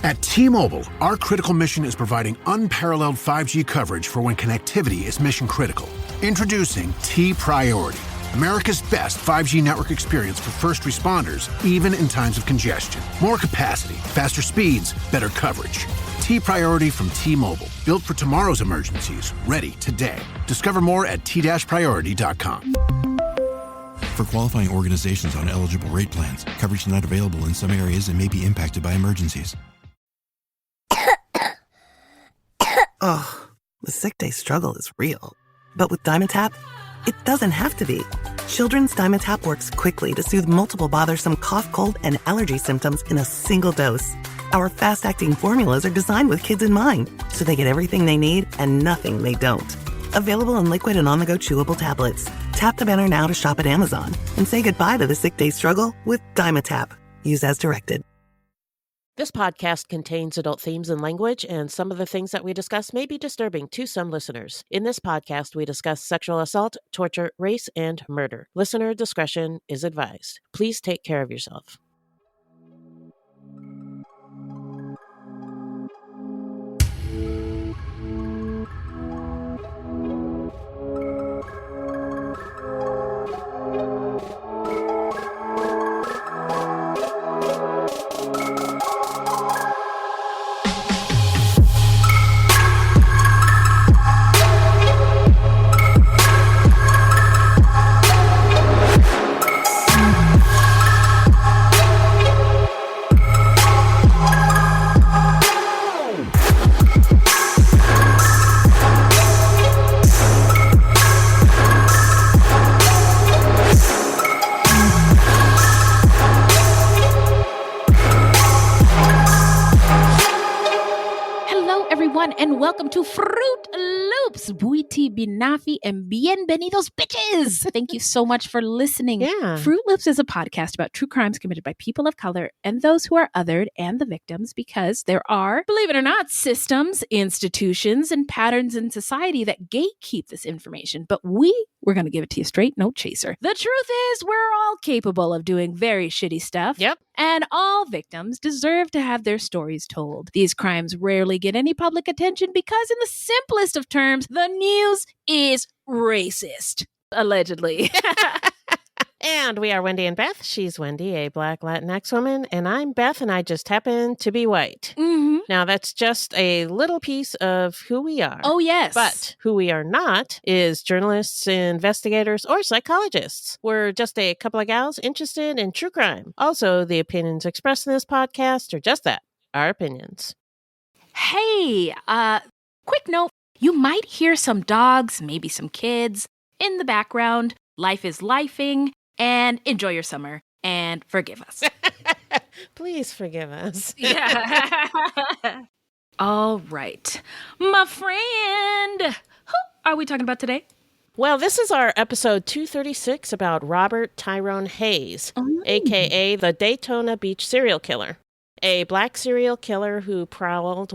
At T-Mobile, our critical mission is providing unparalleled 5G coverage for when connectivity is mission critical. Introducing T-Priority, America's best 5G network experience for first responders, even in times of congestion. More capacity, faster speeds, better coverage. T-Priority from T-Mobile, built for tomorrow's emergencies, ready today. Discover more at t-priority.com. For qualifying organizations on eligible rate plans, coverage not available in some areas and may be impacted by emergencies. Oh, the sick day struggle is real. But with Dimetapp, it doesn't have to be. Children's Dimetapp works quickly to soothe multiple bothersome cough, cold, and allergy symptoms in a single dose. Our fast-acting formulas are designed with kids in mind, so they get everything they need and nothing they don't. Available in liquid and on-the-go chewable tablets. Tap the banner now to shop at Amazon and say goodbye to the sick day struggle with Dimetapp. Use as directed. This podcast contains adult themes and language, and some of the things that we discuss may be disturbing to some listeners. In this podcast, we discuss sexual assault, torture, race, and murder. Listener discretion is advised. Please take care of yourself. And welcome to Fruitloops. Buiti binafi and bienvenidos, bitches. Thank you so much for listening. Yeah. Fruitloops is a podcast about true crimes committed by people of color and those who are othered and the victims, because there are, believe it or not, systems, institutions, and patterns in society that gatekeep this information. But we're going to give it to you straight, no chaser. The truth is, we're all capable of doing very shitty stuff. Yep. And all victims deserve to have their stories told. These crimes rarely get any public attention because, in the simplest of terms, the news is racist. Allegedly. And we are Wendy and Beth. She's Wendy, a Black Latinx woman, and I'm Beth, and I just happen to be white. Mm-hmm. Now, that's just a little piece of who we are. Oh, yes. But who we are not is journalists, investigators, or psychologists. We're just a couple of gals interested in true crime. Also, the opinions expressed in this podcast are just that, our opinions. Hey, quick note. You might hear some dogs, maybe some kids in the background. Life is lifing. And enjoy your summer and forgive us. Please forgive us. Yeah. All right. My friend, who are we talking about today? Well, this is our episode 236 about Robert Tyrone Hayes, a.k.a. the Daytona Beach Serial Killer. A black serial killer who prowled,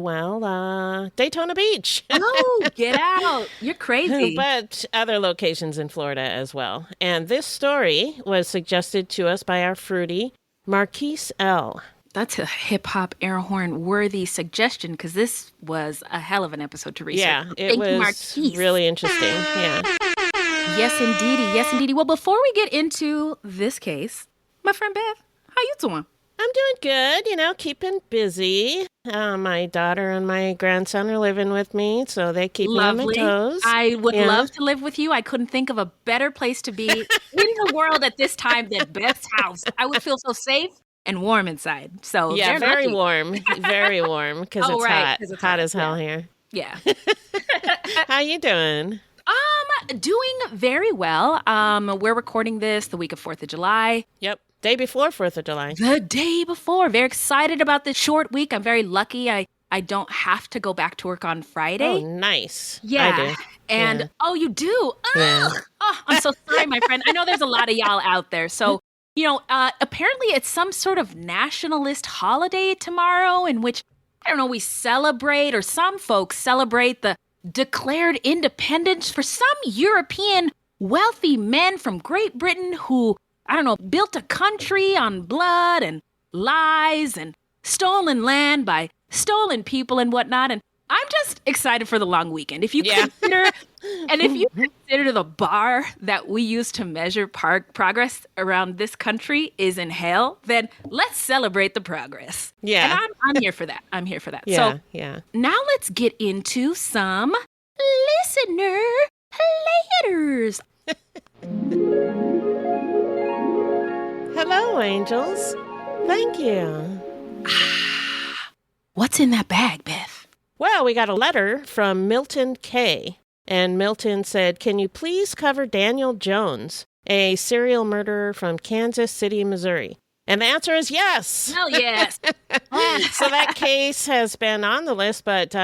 Daytona Beach. Oh, get out. You're crazy. But other locations in Florida as well. And this story was suggested to us by our fruity, Marquise L. That's a hip-hop air horn worthy suggestion, because this was a hell of an episode to research. Yeah, it Thank was you, Marquise. Really interesting. Yeah. Yes, indeedy. Yes, indeedy. Well, before we get into this case, my friend Beth, how you doing? I'm doing good, keeping busy. My daughter and my grandson are living with me, so they keep me on my toes. I would love to live with you. I couldn't think of a better place to be in the world at this time than Beth's house. I would feel so safe and warm inside. So yeah, very warm, because it's hot. It's hot as hell here. Yeah. How you doing? Doing very well. We're recording this the week of 4th of July. Yep. Day before 4th of July. The day before. Very excited about this short week. I'm very lucky. I don't have to go back to work on Friday. Oh, nice. Yeah. I do. And, oh, you do? Yeah. Oh, I'm so sorry, my friend. I know there's a lot of y'all out there. So, apparently it's some sort of nationalist holiday tomorrow in which, I don't know, we celebrate, or some folks celebrate the declared independence for some European wealthy men from Great Britain who, I don't know, built a country on blood and lies and stolen land by stolen people and whatnot. And I'm just excited for the long weekend. If you consider the bar that we use to measure progress around this country is in hell, then let's celebrate the progress. Yeah. And I'm here for that. I'm here for that. Yeah, so now let's get into some listener letters. Hello, angels. Thank you. What's in that bag, Beth? Well, we got a letter from Milton K. And Milton said, can you please cover Daniel Jones, a serial murderer from Kansas City, Missouri? And the answer is yes. Hell yes. So that case has been on the list, but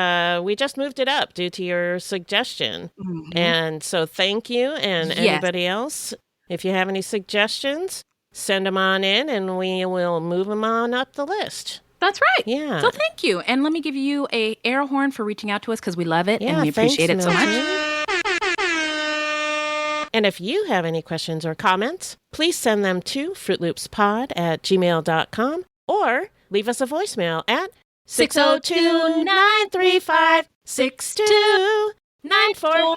we just moved it up due to your suggestion. Mm-hmm. And so thank you. And anybody else, if you have any suggestions, send them on in and we will move them on up the list. That's right. Yeah. So thank you. And let me give you a air horn for reaching out to us because we love it and we appreciate it so much. And if you have any questions or comments, please send them to fruitloopspod@gmail.com or leave us a voicemail at 602-935-6294.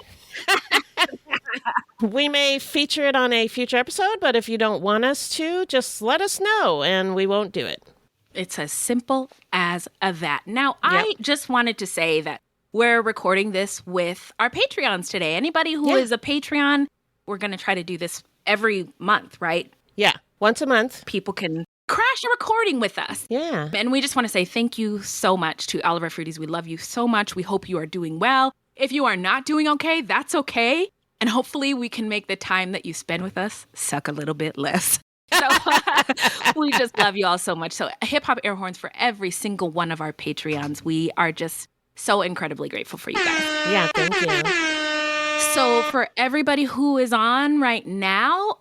We may feature it on a future episode, but if you don't want us to, just let us know and we won't do it. It's as simple as that. Now, I just wanted to say that we're recording this with our Patreons today. Anybody who is a Patreon, we're going to try to do this every month, right? Yeah, once a month. People can crash a recording with us. Yeah. And we just want to say thank you so much to all of our fruities. We love you so much. We hope you are doing well. If you are not doing okay, that's okay. And hopefully we can make the time that you spend with us suck a little bit less. So we just love you all so much. So hip hop air horns for every single one of our Patreons. We are just so incredibly grateful for you guys. Yeah, thank you. So for everybody who is on right now,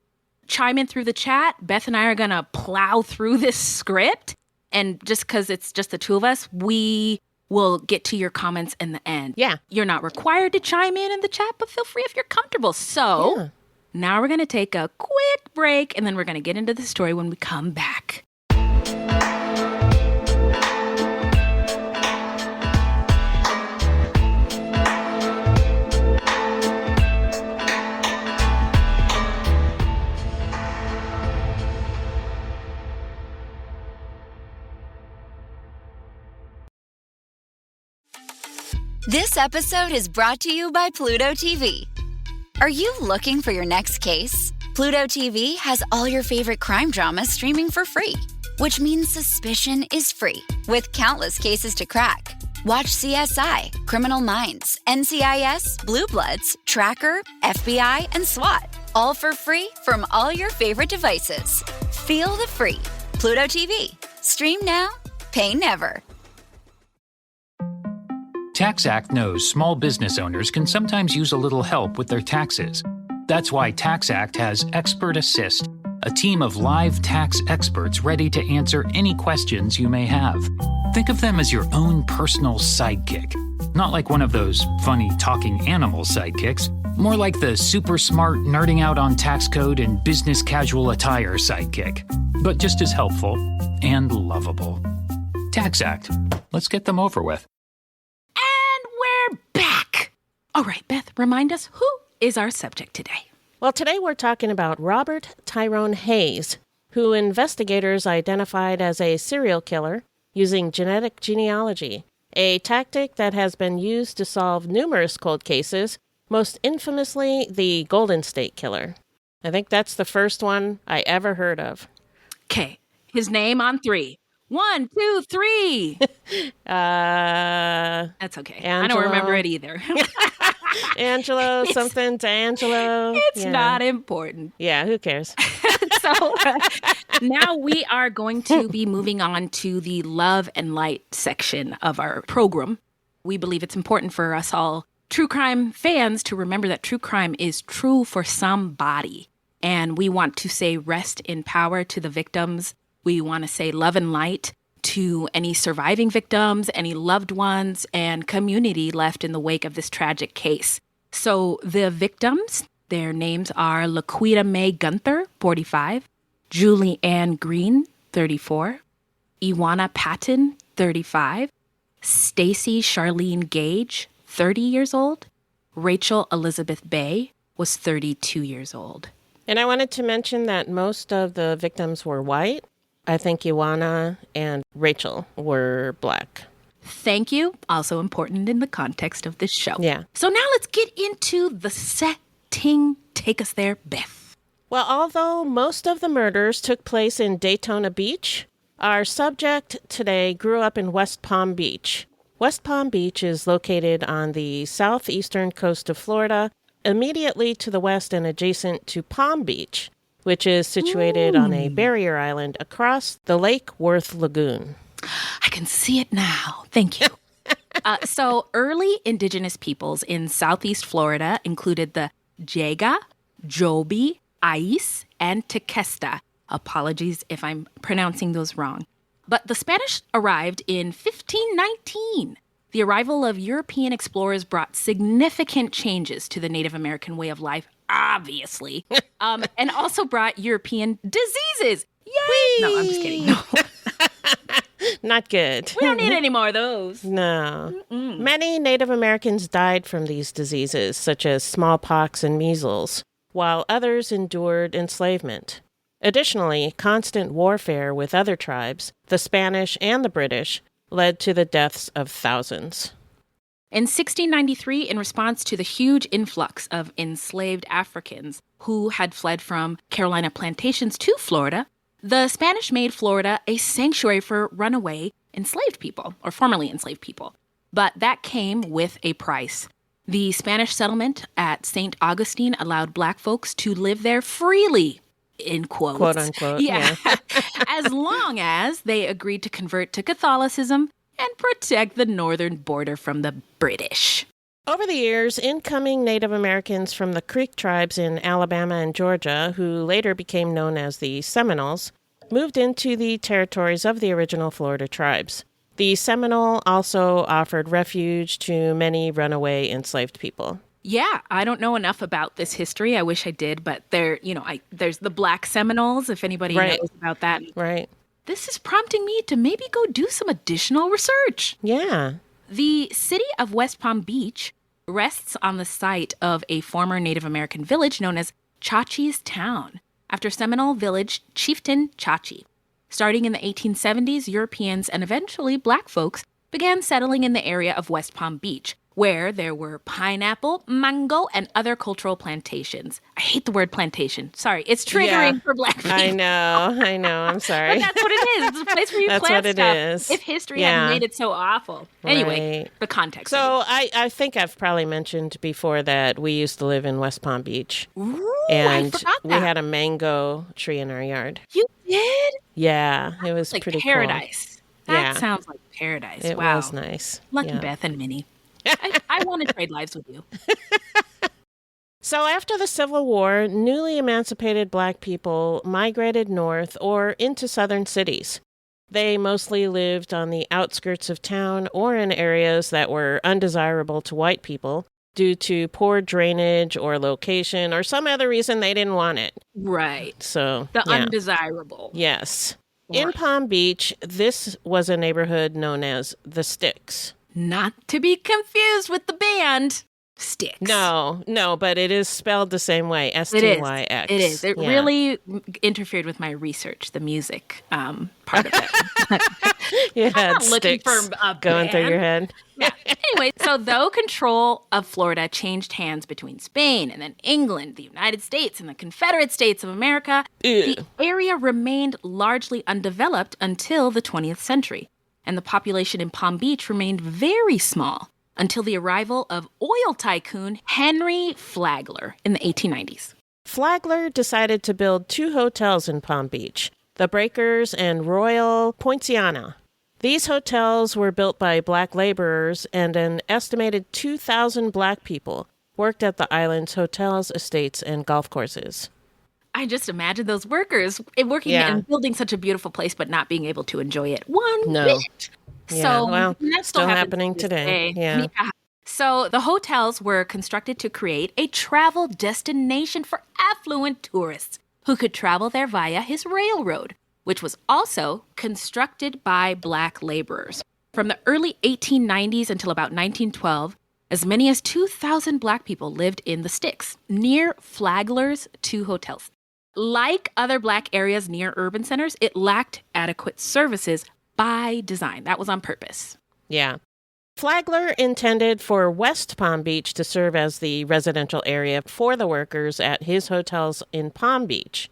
chime in through the chat. Beth and I are going to plow through this script. And just because it's just the two of us, we will get to your comments in the end. Yeah. You're not required to chime in the chat, but feel free if you're comfortable. So now we're going to take a quick break, and then we're going to get into the story when we come back. This episode is brought to you by Pluto TV. Are you looking for your next case? Pluto TV has all your favorite crime dramas streaming for free, which means suspicion is free, with countless cases to crack. Watch CSI, Criminal Minds, NCIS, Blue Bloods, Tracker, FBI, and SWAT, all for free from all your favorite devices. Feel the free. Pluto TV. Stream now, pay never. TaxAct knows small business owners can sometimes use a little help with their taxes. That's why TaxAct has Expert Assist, a team of live tax experts ready to answer any questions you may have. Think of them as your own personal sidekick. Not like one of those funny talking animal sidekicks, more like the super smart nerding out on tax code and business casual attire sidekick, but just as helpful and lovable. TaxAct. Let's get them over with. Back. All right, Beth, remind us, who is our subject today? Well, today we're talking about Robert Tyrone Hayes, who investigators identified as a serial killer using genetic genealogy, a tactic that has been used to solve numerous cold cases, most infamously the Golden State Killer. I think that's the first one I ever heard of. Okay, his name on 3. 1, 2, 3. That's okay. Angelo. I don't remember it either. Angelo, something to Angelo. It's not important. Yeah, who cares? So now we are going to be moving on to the love and light section of our program. We believe it's important for us all true crime fans to remember that true crime is true for somebody. And we want to say rest in power to the victims. We want to say love and light to any surviving victims, any loved ones, and community left in the wake of this tragic case. So the victims, their names are Laquita Mae Gunther, 45, Julie Ann Green, 34, Iwana Patton, 35, Stacy Charlene Gage, 30 years old. Rachel Elizabeth Bay was 32 years old. And I wanted to mention that most of the victims were white. I think Ioana and Rachel were black. Thank you. Also important in the context of this show. Yeah. So now let's get into the setting. Take us there, Beth. Well, although most of the murders took place in Daytona Beach, our subject today grew up in West Palm Beach. West Palm Beach is located on the southeastern coast of Florida, immediately to the west and adjacent to Palm Beach, which is situated on a barrier island across the Lake Worth Lagoon. I can see it now. Thank you. So early indigenous peoples in southeast Florida included the Jaga, Jobi, Ais, and Tequesta. Apologies if I'm pronouncing those wrong. But the Spanish arrived in 1519. The arrival of European explorers brought significant changes to the Native American way of life, obviously, and also brought European diseases. Yay! No, I'm just kidding. No. Not good. We don't need any more of those. No. Many Native Americans died from these diseases, such as smallpox and measles, while others endured enslavement. Additionally, constant warfare with other tribes, the Spanish and the British, led to the deaths of thousands. In 1693, in response to the huge influx of enslaved Africans who had fled from Carolina plantations to Florida, the Spanish made Florida a sanctuary for runaway enslaved people, or formerly enslaved people. But that came with a price. The Spanish settlement at St. Augustine allowed Black folks to live there freely, in quotes. Quote unquote. Yeah. As long as they agreed to convert to Catholicism and protect the northern border from the British. Over the years, incoming Native Americans from the Creek tribes in Alabama and Georgia, who later became known as the Seminoles, moved into the territories of the original Florida tribes. The Seminole also offered refuge to many runaway enslaved people. Yeah, I don't know enough about this history. I wish I did, but there's the Black Seminoles, if anybody knows about that. Right. This is prompting me to maybe go do some additional research. Yeah. The city of West Palm Beach rests on the site of a former Native American village known as Chachi's Town, after Seminole village chieftain Chachi. Starting in the 1870s, Europeans and eventually Black folks began settling in the area of West Palm Beach, where there were pineapple, mango, and other cultural plantations. I hate the word plantation. Sorry, it's triggering for Black people. I know. I'm sorry. But that's what it is. It's a place where you that's plant what stuff. It is. If history hadn't made it so awful. Anyway, the context. So I think I've probably mentioned before that we used to live in West Palm Beach. Ooh, and I forgot that. We had a mango tree in our yard. You did? Yeah, it was like pretty paradise. Cool. That sounds like paradise. It wow. was nice. Lucky Beth and Minnie. I want to trade lives with you. So after the Civil War, newly emancipated Black people migrated north or into southern cities. They mostly lived on the outskirts of town or in areas that were undesirable to white people due to poor drainage or location or some other reason they didn't want it. Right. So undesirable. Yes. Right. In Palm Beach, this was a neighborhood known as the Sticks. Not to be confused with the band Styx. No, but it is spelled the same way, S-T-Y-X. It is. It really interfered with my research, the music part of it. Yeah, I'm not looking for a going band. through your head. Yeah. Anyway, so though control of Florida changed hands between Spain and then England, the United States, and the Confederate States of America, the area remained largely undeveloped until the 20th century. And the population in Palm Beach remained very small until the arrival of oil tycoon Henry Flagler in the 1890s. Flagler decided to build 2 hotels in Palm Beach, the Breakers and Royal Poinciana. These hotels were built by Black laborers, and an estimated 2,000 Black people worked at the island's hotels, estates, and golf courses. I just imagine those workers working and building such a beautiful place, but not being able to enjoy it one bit. Yeah, so that's still happening today. Yeah. So the hotels were constructed to create a travel destination for affluent tourists who could travel there via his railroad, which was also constructed by Black laborers. From the early 1890s until about 1912, as many as 2,000 Black people lived in the sticks, near Flagler's 2 hotels. Like other Black areas near urban centers, it lacked adequate services by design. That was on purpose. Yeah. Flagler intended for West Palm Beach to serve as the residential area for the workers at his hotels in Palm Beach.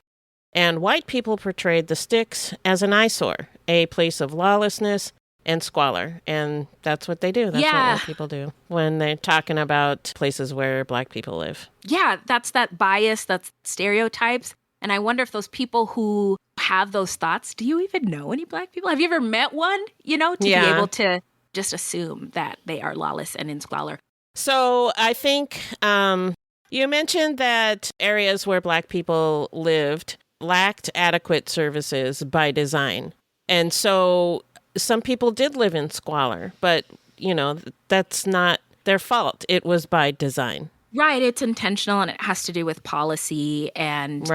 And white people portrayed the sticks as an eyesore, a place of lawlessness and squalor. And that's what they do. That's what white people do when they're talking about places where Black people live. Yeah, that's that bias, that's stereotypes. And I wonder if those people who have those thoughts, do you even know any Black people? Have you ever met one, to be able to just assume that they are lawless and in squalor? So I think you mentioned that areas where Black people lived lacked adequate services by design. And so some people did live in squalor, but, that's not their fault. It was by design. Right. It's intentional, and it has to do with policy and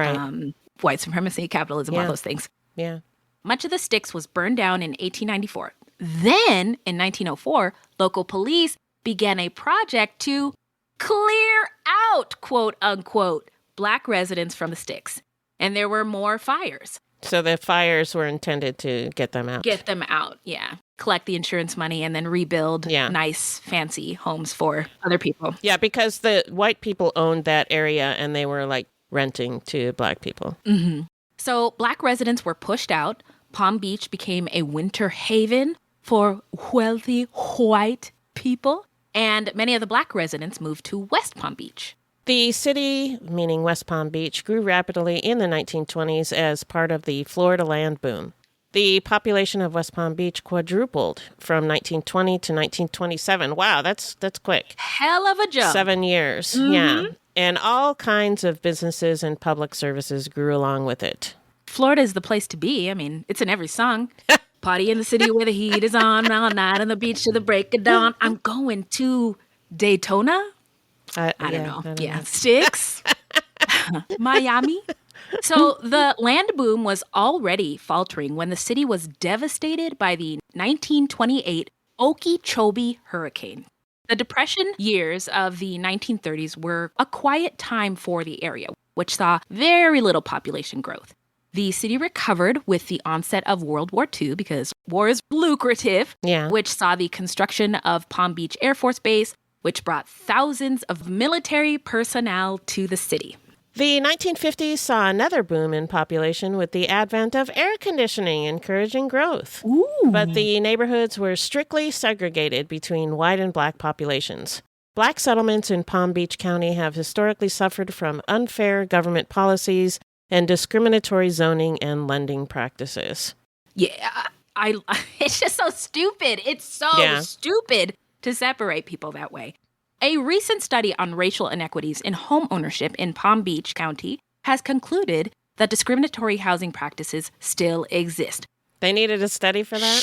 white supremacy, capitalism, all those things. Yeah. Much of the sticks was burned down in 1894. Then, in 1904, local police began a project to clear out, quote unquote, Black residents from the sticks. And there were more fires. So the fires were intended to get them out. Get them out, yeah. Collect the insurance money and then rebuild nice, fancy homes for other people. Yeah, because the white people owned that area and they were like renting to Black people. Mm-hmm. So Black residents were pushed out. Palm Beach became a winter haven for wealthy white people. And many of the Black residents moved to West Palm Beach. The city, meaning West Palm Beach, grew rapidly in the 1920s as part of the Florida land boom. The population of West Palm Beach quadrupled from 1920 to 1927. Wow, that's quick. Hell of a jump. 7 years, yeah. And all kinds of businesses and public services grew along with it. Florida is the place to be. I mean, it's in every song. Party in the city where the heat is on all night on the beach to the break of dawn. I'm going to Daytona. I don't know. Sticks. Miami. So the land boom was already faltering when the city was devastated by the 1928 Okeechobee hurricane. The Depression years of the 1930s were a quiet time for the area, which saw very little population growth. The city recovered with the onset of World War II because war is lucrative, which saw the construction of Palm Beach Air Force Base, which brought thousands of military personnel to the city. The 1950s saw another boom in population with the advent of air conditioning, encouraging growth. Ooh. But the neighborhoods were strictly segregated between white and Black populations. Black settlements in Palm Beach County have historically suffered from unfair government policies and discriminatory zoning and lending practices. Yeah, it's just so stupid. It's so stupid to separate people that way. A recent study on racial inequities in home ownership in Palm Beach County has concluded that discriminatory housing practices still exist. They needed a study for that?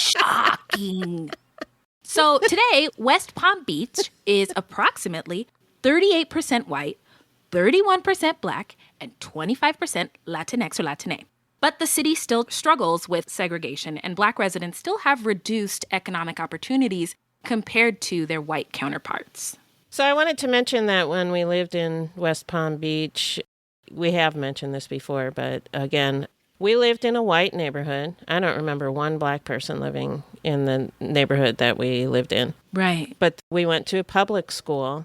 Shocking. So today, West Palm Beach is approximately 38% white, 31% Black, and 25% Latinx or Latine. But the city still struggles with segregation, and Black residents still have reduced economic opportunities compared to their white counterparts. So I wanted to mention that when we lived in West Palm Beach, we have mentioned this before, but again, we lived in a white neighborhood. I don't remember one Black person living in the neighborhood that we lived in. Right. But we went to a public school,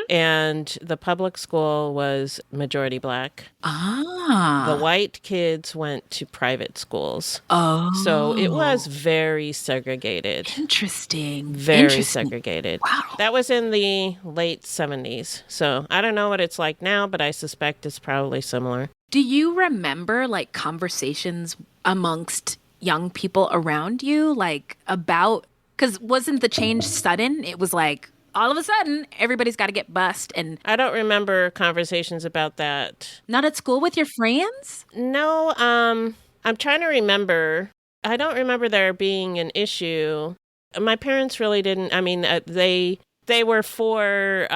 and the public school was majority Black. The white kids went to private schools. So it was very segregated. Interesting. Very segregated. Wow. That was in the late 70s. So I don't know what it's like now, but I suspect it's probably similar. Do you remember conversations amongst young people around you about, because wasn't the change sudden? It was all of a sudden everybody's got to get bussed, and I don't remember conversations about that. Not at school with your friends? No, I'm trying to remember. I don't remember there being an issue. My parents really didn't. I mean, they were for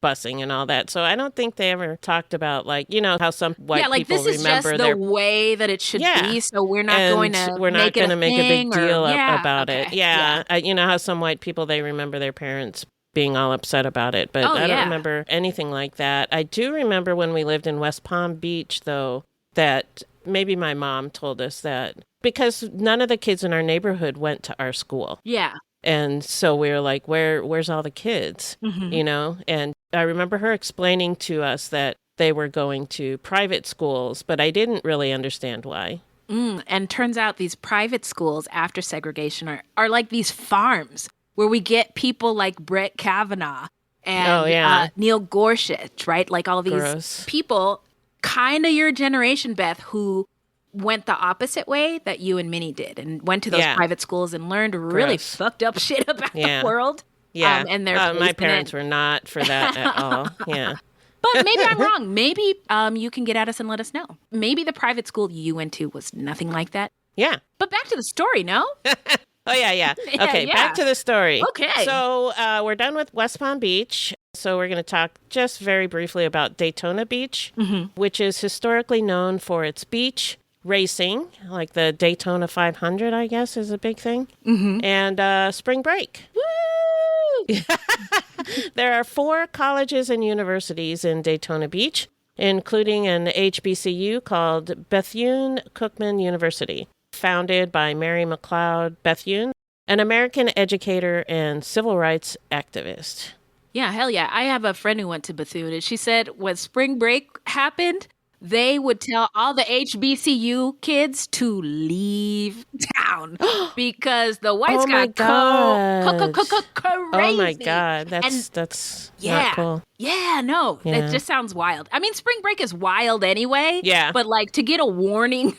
busing and all that. So I don't think they ever talked about, like, you know, how some white like, people this is remember just the way that it should be, so we're not going to make a big deal about okay. it. Yeah. You know how some white people, they remember their parents being all upset about it, but I don't remember anything like that. I do remember when we lived in West Palm Beach, though, that maybe my mom told us that because none of the kids in our neighborhood went to our school. Yeah. And so we were like, where's all the kids, you know? And I remember her explaining to us that they were going to private schools, but I didn't really understand why. And turns out these private schools after segregation are like these farms where we get people like Brett Kavanaugh and Neil Gorsuch, right? Like all these people, kind of your generation, Beth, who went the opposite way that you and Minnie did and went to those private schools and learned really fucked up shit about the world. Yeah. And their my parents were not for that at all. Yeah. But maybe I'm wrong. Maybe you can get at us and let us know. Maybe the private school you went to was nothing like that. Yeah. But back to the story, no? Oh, yeah. Okay, back to the story. Okay. So we're done with West Palm Beach. So we're going to talk just very briefly about Daytona Beach, which is historically known for its beach racing, like the Daytona 500, I guess, is a big thing, and spring break. Woo! There are 4 colleges and universities in Daytona Beach, including an HBCU called Bethune-Cookman University, founded by Mary MacLeod Bethune, an American educator and civil rights activist. Yeah, hell yeah. I have a friend who went to Bethune, and she said when spring break happened, they would tell all the HBCU kids to leave town because the whites got crazy. Oh my God, that's not cool. Yeah, no, it just sounds wild. I mean, spring break is wild anyway. Yeah, but like to get a warning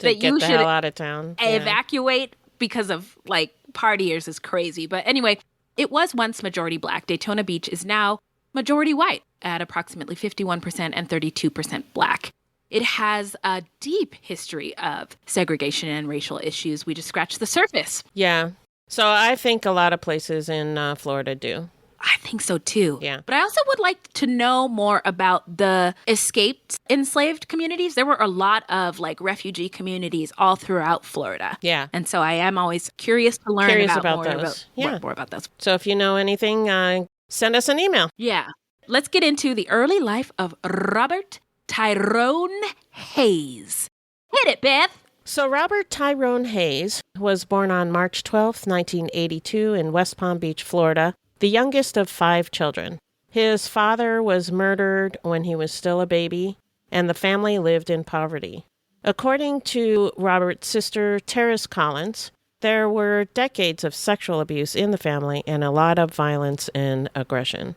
that you should hell out of town, evacuate because of like partiers is crazy. But anyway, it was once majority black. Daytona Beach is now majority white at approximately 51% and 32% black. It has a deep history of segregation and racial issues. We just scratched the surface. Yeah. So I think a lot of places in Florida do. I think so too. Yeah. But I also would like to know more about the escaped enslaved communities. There were a lot of like refugee communities all throughout Florida. Yeah. And so I am always curious to learn more about those. So if you know anything, send us an email. Yeah. Let's get into the early life of Robert Tyrone Hayes. Hit it, Beth. So Robert Tyrone Hayes was born on March 12th, 1982 in West Palm Beach, Florida, the youngest of 5 children. His father was murdered when he was still a baby, and the family lived in poverty. According to Robert's sister, Terrace Collins, there were decades of sexual abuse in the family and a lot of violence and aggression.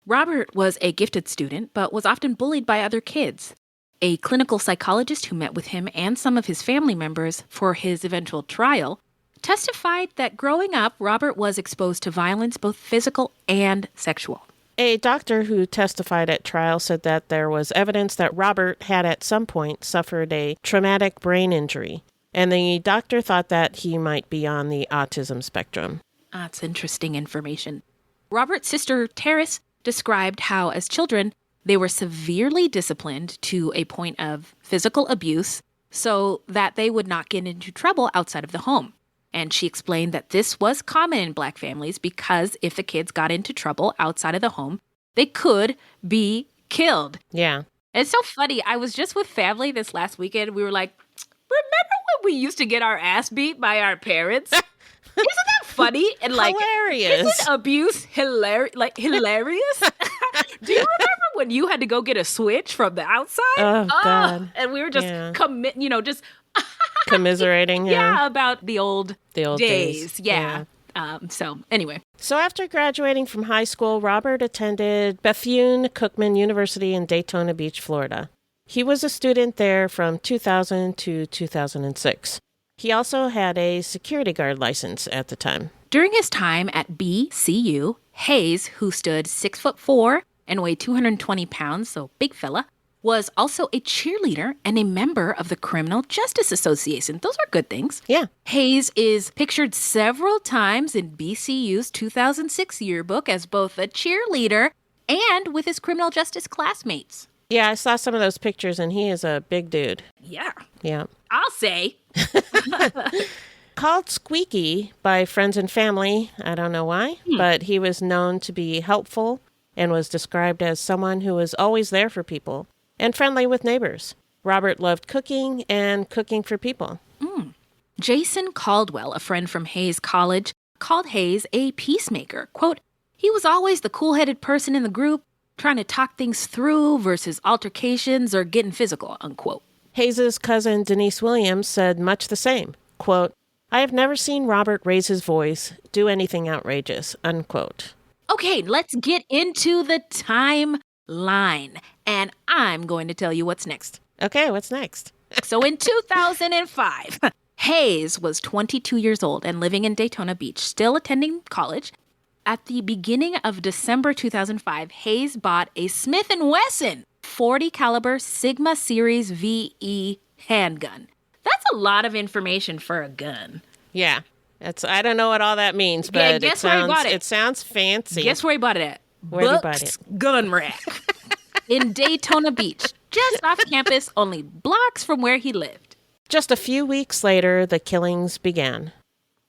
Robert was a gifted student, but was often bullied by other kids. A clinical psychologist who met with him and some of his family members for his eventual trial testified that growing up, Robert was exposed to violence, both physical and sexual. A doctor who testified at trial said that there was evidence that Robert had at some point suffered a traumatic brain injury, and the doctor thought that he might be on the autism spectrum. That's interesting information. Robert's sister, Terrace, described how, as children, they were severely disciplined to a point of physical abuse so that they would not get into trouble outside of the home. And she explained that this was common in Black families because if the kids got into trouble outside of the home, they could be killed. Yeah. It's so funny. I was just with family this last weekend. We were like, remember when we used to get our ass beat by our parents? Isn't that funny? And like, hilarious. Isn't abuse hilarious? Do you remember when you had to go get a switch from the outside? Oh, God. And we were just just commiserating. About the old days. Yeah. So anyway. So after graduating from high school, Robert attended Bethune-Cookman University in Daytona Beach, Florida. He was a student there from 2000 to 2006. He also had a security guard license at the time. During his time at BCU, Hayes, who stood 6'4" and weighed 220 pounds, so big fella, was also a cheerleader and a member of the Criminal Justice Association. Those are good things. Yeah. Hayes is pictured several times in BCU's 2006 yearbook as both a cheerleader and with his criminal justice classmates. Yeah, I saw some of those pictures, and he is a big dude. Yeah. Yeah. I'll say. Called Squeaky by friends and family, I don't know why, but he was known to be helpful and was described as someone who was always there for people and friendly with neighbors. Robert loved cooking and cooking for people. Jason Caldwell, a friend from Hayes College, called Hayes a peacemaker. Quote, he was always the cool-headed person in the group, trying to talk things through versus altercations or getting physical, unquote. Hayes' cousin Denise Williams said much the same. Quote, I have never seen Robert raise his voice, do anything outrageous, unquote. Okay, let's get into the timeline, and I'm going to tell you what's next. Okay, what's next? So in 2005, Hayes was 22 years old and living in Daytona Beach, still attending college. At the beginning of December 2005, Hayes bought a Smith & Wesson .40 caliber Sigma Series VE handgun. That's a lot of information for a gun. Yeah. I don't know what all that means, but guess where he bought it. It sounds fancy. Guess where he bought it at? Where did he buy it? Gun Rack in Daytona Beach, just off campus, only blocks from where he lived. Just a few weeks later, the killings began.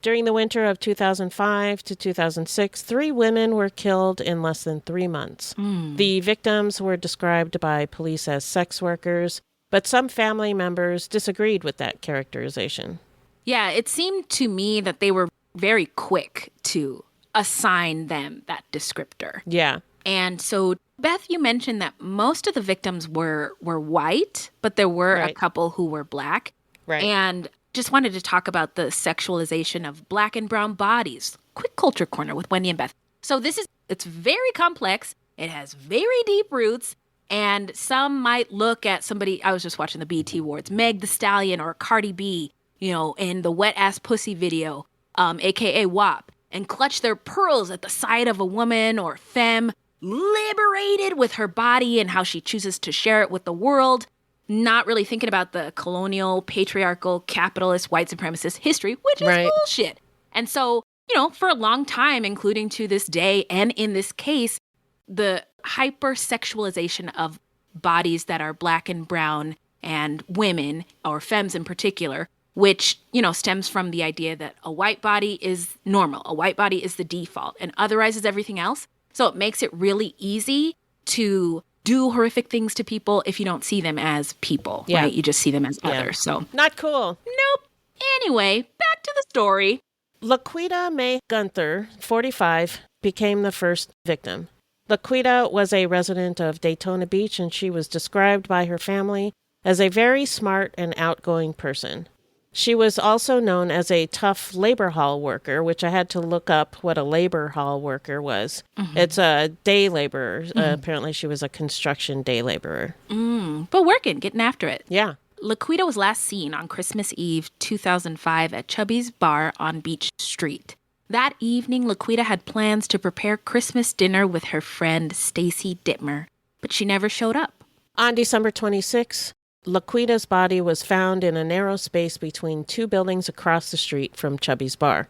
During the winter of 2005 to 2006, 3 women were killed in less than 3 months. The victims were described by police as sex workers, but some family members disagreed with that characterization. Yeah, it seemed to me that they were very quick to assign them that descriptor. Yeah. And so, Beth, you mentioned that most of the victims were white, but there were a couple who were black. Right. And just wanted to talk about the sexualization of black and brown bodies. Quick culture corner with Wendy and Beth. So it's very complex. It has very deep roots. And some might look at somebody, I was just watching the BET Awards, Meg Thee Stallion or Cardi B, in the Wet Ass Pussy video, aka WAP, and clutch their pearls at the sight of a woman or femme liberated with her body and how she chooses to share it with the world, not really thinking about the colonial, patriarchal, capitalist, white supremacist history, which is bullshit. And so, for a long time, including to this day, and in this case, the hypersexualization of bodies that are black and brown and women, or femmes in particular, which, stems from the idea that a white body is normal. A white body is the default and otherizes everything else. So it makes it really easy to do horrific things to people if you don't see them as people, right? You just see them as others. So not cool. Nope. Anyway, back to the story. Laquita Mae Gunther, 45, became the first victim. Laquita was a resident of Daytona Beach, and she was described by her family as a very smart and outgoing person. She was also known as a tough labor hall worker, which I had to look up what a labor hall worker was. It's a day laborer. Apparently she was a construction day laborer. But working, getting after it. Yeah. Laquita was last seen on Christmas Eve 2005 at Chubby's Bar on Beach Street. That evening, Laquita had plans to prepare Christmas dinner with her friend Stacy Dittmer, but she never showed up. On December 26, Laquita's body was found in a narrow space between 2 buildings across the street from Chubby's Bar.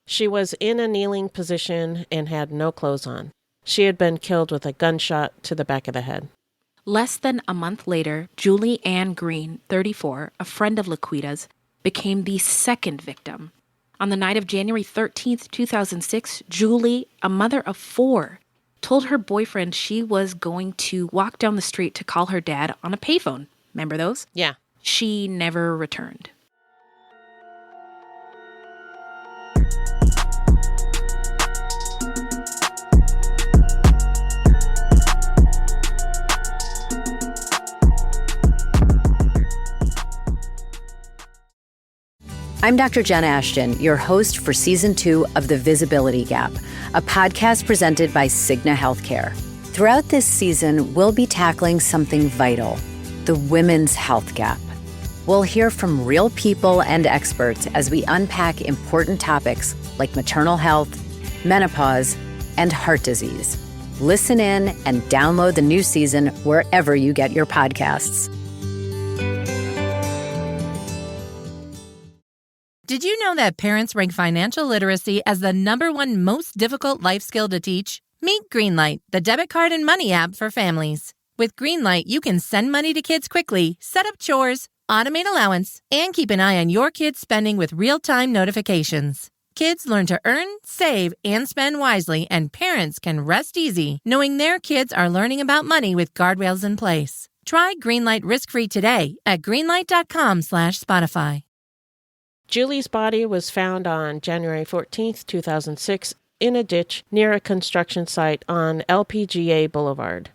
She was in a kneeling position and had no clothes on. She had been killed with a gunshot to the back of the head. Less than a month later, Julie Ann Green, 34, a friend of Laquita's, became the second victim. On the night of January 13th, 2006, Julie, a mother of 4, told her boyfriend she was going to walk down the street to call her dad on a payphone. Remember those? Yeah. She never returned. I'm Dr. Jen Ashton, your host for Season 2 of The Visibility Gap, a podcast presented by Cigna Healthcare. Throughout this season, we'll be tackling something vital, the women's health gap. We'll hear from real people and experts as we unpack important topics like maternal health, menopause, and heart disease. Listen in and download the new season wherever you get your podcasts. Did you know that parents rank financial literacy as the #1 most difficult life skill to teach? Meet Greenlight, the debit card and money app for families. With Greenlight, you can send money to kids quickly, set up chores, automate allowance, and keep an eye on your kids' spending with real-time notifications. Kids learn to earn, save, and spend wisely, and parents can rest easy knowing their kids are learning about money with guardrails in place. Try Greenlight risk-free today at greenlight.com/Spotify. Julie's body was found on January 14th, 2006, in a ditch near a construction site on LPGA Boulevard.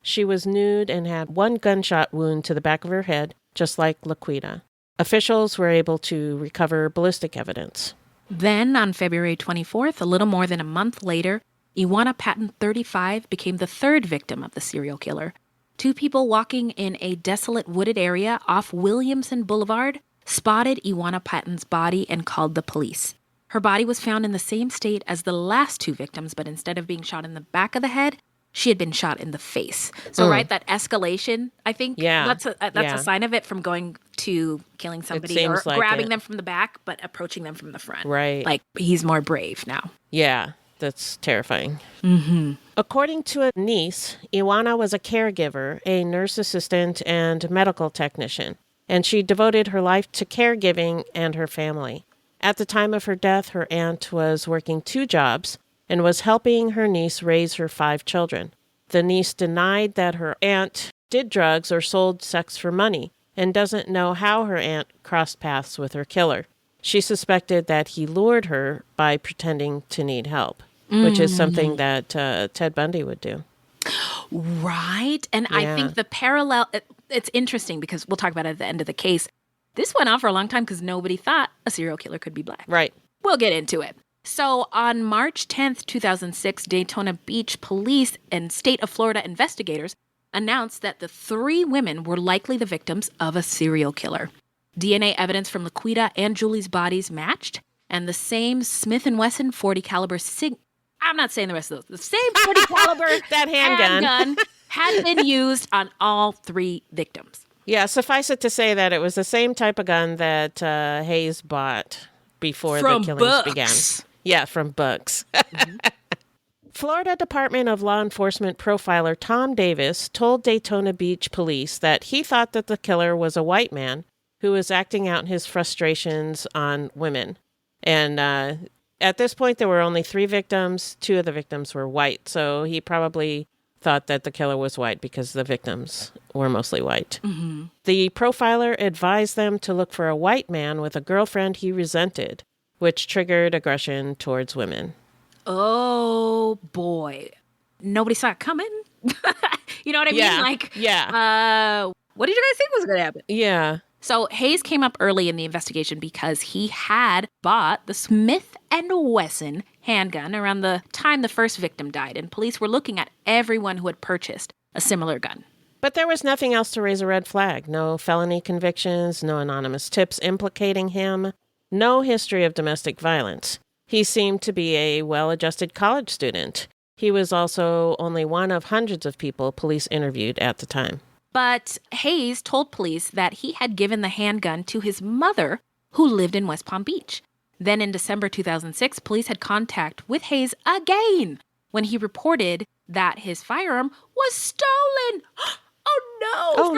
She was nude and had one gunshot wound to the back of her head, just like Laquita. Officials were able to recover ballistic evidence. Then, on February 24th, a little more than a month later, Iwana Patton, 35, became the third victim of the serial killer. Two people walking in a desolate wooded area off Williamson Boulevard spotted Iwana Patton's body and called the police. Her body was found in the same state as the last two victims, but instead of being shot in the back of the head, she had been shot in the face. So, right, that escalation, I think that's a sign of it, from going to killing somebody or like grabbing them from the back, but approaching them from the front. Right. Like, he's more brave now. Yeah, that's terrifying. Mm-hmm. According to a niece, Iwana was a caregiver, a nurse assistant, and medical technician, and she devoted her life to caregiving and her family. At the time of her death, her aunt was working 2 jobs and was helping her niece raise her 5 children. The niece denied that her aunt did drugs or sold sex for money and doesn't know how her aunt crossed paths with her killer. She suspected that he lured her by pretending to need help, which is something that Ted Bundy would do. Right. And I think the parallel, it's interesting because we'll talk about it at the end of the case. This went on for a long time because nobody thought a serial killer could be black. Right. We'll get into it. So on March 10th, 2006, Daytona Beach police and state of Florida investigators announced that the 3 women were likely the victims of a serial killer. DNA evidence from Laquita and Julie's bodies matched, and the same Smith & Wesson .40 caliber I'm not saying the rest of those. The same .40 caliber that handgun had been used on all 3 victims. Yeah, suffice it to say that it was the same type of gun that Hayes bought before the killings began. Yeah, from books. Florida Department of Law Enforcement profiler Tom Davis told Daytona Beach police that he thought that the killer was a white man who was acting out his frustrations on women. And at this point, there were only 3 victims. 2 of the victims were white. So he probably thought that the killer was white because the victims were mostly white. Mm-hmm. The profiler advised them to look for a white man with a girlfriend he resented, which triggered aggression towards women. Oh, boy. Nobody saw it coming. You know what I mean? Like, what did you guys think was going to happen? Yeah. So Hayes came up early in the investigation because he had bought the Smith & Wesson handgun around the time the first victim died, and police were looking at everyone who had purchased a similar gun. But there was nothing else to raise a red flag. No felony convictions, no anonymous tips implicating him, no history of domestic violence. He seemed to be a well-adjusted college student. He was also only one of hundreds of people police interviewed at the time. But Hayes told police that he had given the handgun to his mother, who lived in West Palm Beach. Then in December 2006, police had contact with Hayes again when he reported that his firearm was stolen.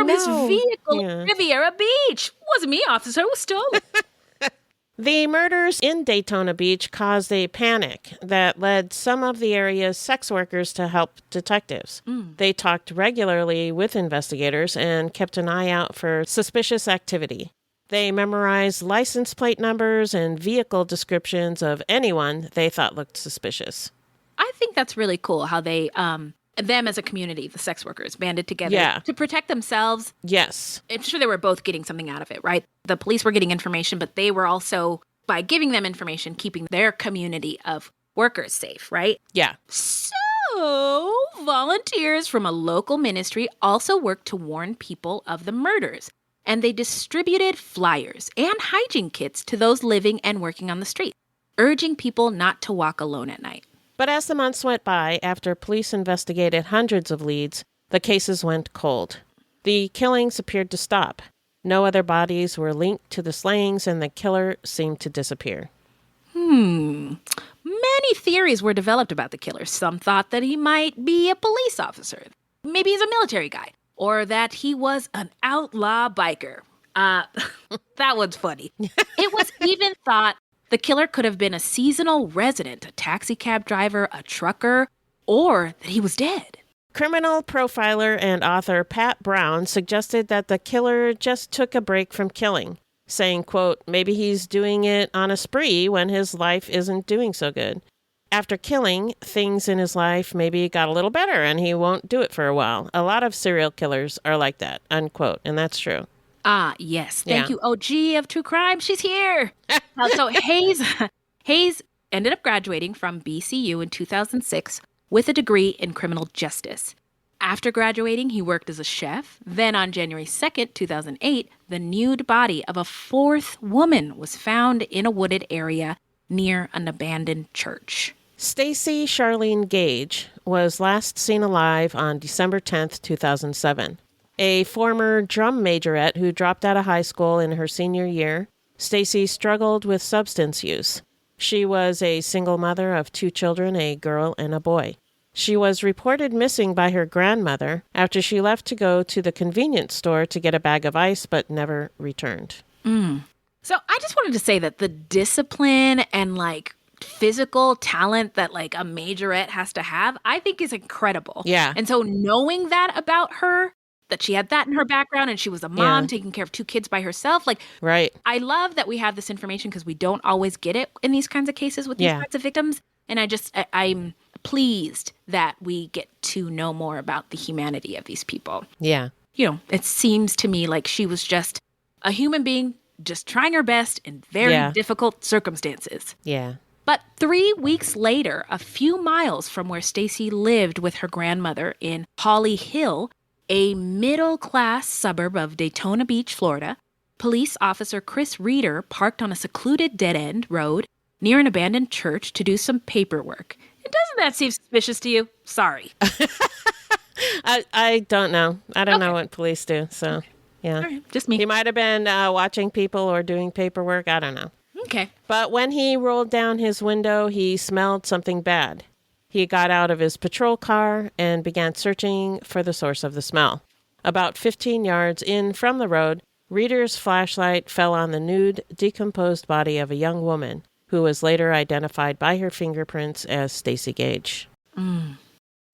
His vehicle at Riviera Beach. Wasn't me, officer. It was stolen. The murders in Daytona Beach caused a panic that led some of the area's sex workers to help detectives. They talked regularly with investigators and kept an eye out for suspicious activity. They memorized license plate numbers and vehicle descriptions of anyone they thought looked suspicious. I think that's really cool how they, them as a community, the sex workers, banded together to protect themselves. Yes. I'm sure they were both getting something out of it, right? The police were getting information, but they were also, by giving them information, keeping their community of workers safe, right? Yeah. So, volunteers from a local ministry also worked to warn people of the murders, and they distributed flyers and hygiene kits to those living and working on the street, urging people not to walk alone at night. But as the months went by, after police investigated hundreds of leads, the cases went cold. The killings appeared to stop. No other bodies were linked to the slayings, and the killer seemed to disappear. Many theories were developed about the killer. Some thought that he might be a police officer. Maybe he's a military guy. Or that he was an outlaw biker. That one's funny. It was even thought the killer could have been a seasonal resident, a taxi cab driver, a trucker, or that he was dead. Criminal profiler and author Pat Brown suggested that the killer just took a break from killing, saying, quote, maybe he's doing it on a spree when his life isn't doing so good. After killing, things in his life maybe got a little better and he won't do it for a while. A lot of serial killers are like that, unquote. And that's true. Ah, yes. Thank you, OG of True Crime. She's here. So Hayes ended up graduating from BCU in 2006 with a degree in criminal justice. After graduating, he worked as a chef. Then on January 2nd, 2008, the nude body of a fourth woman was found in a wooded area near an abandoned church. Stacy Charlene Gage was last seen alive on December 10th, 2007. A former drum majorette who dropped out of high school in her senior year, Stacy struggled with substance use. She was a single mother of 2 children, a girl and a boy. She was reported missing by her grandmother after she left to go to the convenience store to get a bag of ice, but never returned. So I just wanted to say that the discipline and physical talent that a majorette has to have, I think is incredible. Yeah. And so knowing that about her, that she had that in her background and she was a mom taking care of 2 kids by herself. Right. I love that we have this information because we don't always get it in these kinds of cases with these kinds of victims. And I'm pleased that we get to know more about the humanity of these people. Yeah. It seems to me like she was just a human being just trying her best in very difficult circumstances. Yeah. But 3 weeks later, a few miles from where Stacy lived with her grandmother in Holly Hill, a middle-class suburb of Daytona Beach, Florida, police officer Chris Reeder parked on a secluded dead-end road near an abandoned church to do some paperwork. And doesn't that seem suspicious to you? Sorry. I don't know. I don't know what police do, so yeah. All right, just me. He might have been watching people or doing paperwork. I don't know. Okay. But when he rolled down his window, he smelled something bad. He got out of his patrol car and began searching for the source of the smell. About 15 yards in from the road, Reeder's flashlight fell on the nude, decomposed body of a young woman who was later identified by her fingerprints as Stacy Gage.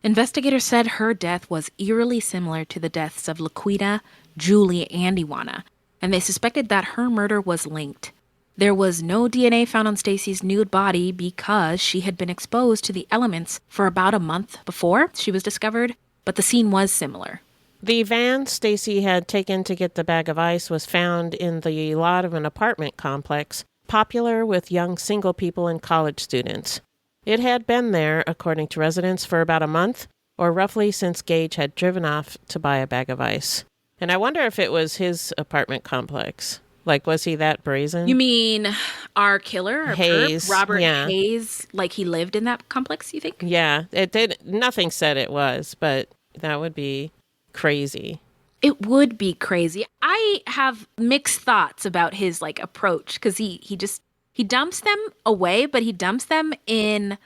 Investigators said her death was eerily similar to the deaths of Laquita, Julie, and Iwana, and they suspected that her murder was linked. There was no DNA found on Stacy's nude body because she had been exposed to the elements for about a month before she was discovered, but the scene was similar. The van Stacy had taken to get the bag of ice was found in the lot of an apartment complex, popular with young single people and college students. It had been there, according to residents, for about a month, or roughly since Gage had driven off to buy a bag of ice. And I wonder if it was his apartment complex. Was he that brazen? You mean our killer? Hayes. Robert Hayes? He lived in that complex, you think? Yeah. It did. Nothing said it was, but that would be crazy. It would be crazy. I have mixed thoughts about his approach because he dumps them away, but he dumps them in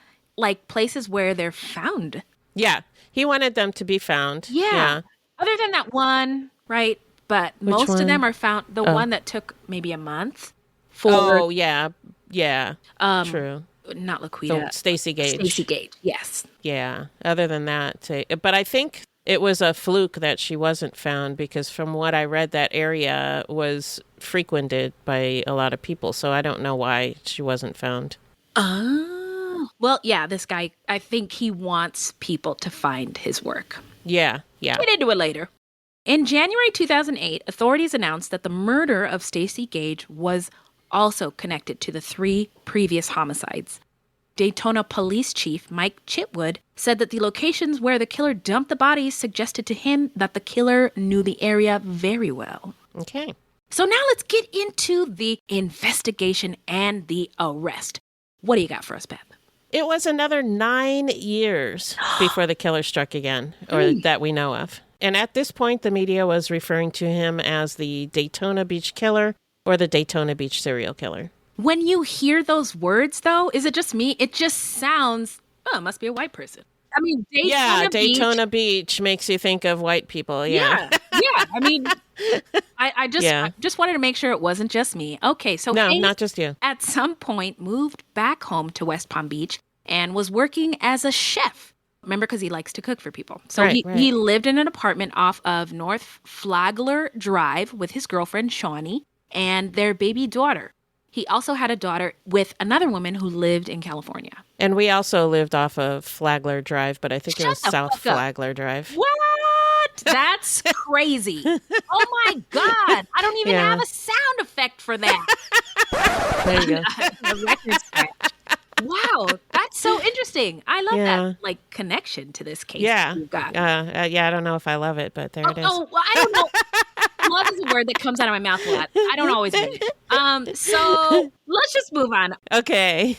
places where they're found. Yeah. He wanted them to be found. Yeah. Other than that one, right? But most of them are found, the one that took maybe a month. Yeah. True. Not Laquita. Stacy Gage. Stacy Gage, yes. Yeah. Other than that. But I think it was a fluke that she wasn't found because from what I read, that area was frequented by a lot of people. So I don't know why she wasn't found. Oh. Well, yeah, this guy, I think he wants people to find his work. Yeah. Get into it later. In January 2008, authorities announced that the murder of Stacy Gage was also connected to the 3 previous homicides. Daytona Police Chief Mike Chitwood said that the locations where the killer dumped the bodies suggested to him that the killer knew the area very well. Okay. So now let's get into the investigation and the arrest. What do you got for us, Beth? It was another 9 years before the killer struck again, or that we know of. And at this point, the media was referring to him as the Daytona Beach Killer or the Daytona Beach Serial Killer. When you hear those words, though, is it just me? It just sounds, it must be a white person. I mean, Daytona Beach makes you think of white people. Yeah. I mean, I just wanted to make sure it wasn't just me. Okay, so no, Hayes, not just you. At some point, moved back home to West Palm Beach and was working as a chef. Remember, because he likes to cook for people. So he lived in an apartment off of North Flagler Drive with his girlfriend, Shawnee, and their baby daughter. He also had a daughter with another woman who lived in California. And we also lived off of Flagler Drive, but I think it was South Flagler Drive. What? That's crazy. Oh, my God. I don't even have a sound effect for that. There you go. The record scratch. Wow, that's so interesting. I love that connection to this case you've got. I don't know if I love it, but there it is. Oh, well, I don't know. Love is a word that comes out of my mouth a lot. I don't always mean it. So let's just move on. Okay.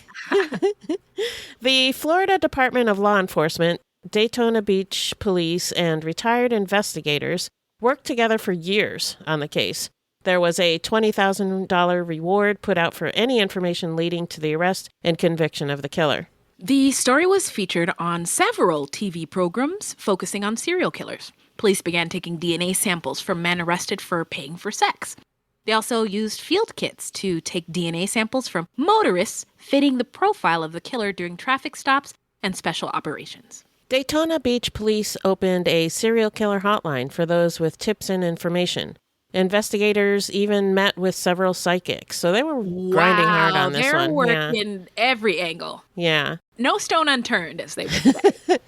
The Florida Department of Law Enforcement, Daytona Beach Police, and retired investigators worked together for years on the case. There was a $20,000 reward put out for any information leading to the arrest and conviction of the killer. The story was featured on several TV programs focusing on serial killers. Police began taking DNA samples from men arrested for paying for sex. They also used field kits to take DNA samples from motorists fitting the profile of the killer during traffic stops and special operations. Daytona Beach Police opened a serial killer hotline for those with tips and information. Investigators even met with several psychics, so they were grinding hard on this one. They're working every angle. Yeah. No stone unturned, as they would say.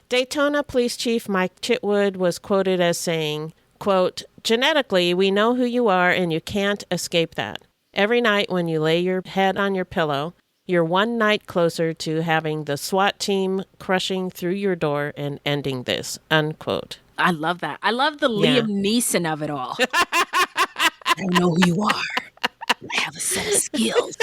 Daytona Police Chief Mike Chitwood was quoted as saying, quote, "Genetically, we know who you are and you can't escape that. Every night when you lay your head on your pillow, you're one night closer to having the SWAT team crushing through your door and ending this," unquote. I love that. I love the Liam Neeson of it all. I know who you are. I have a set of skills.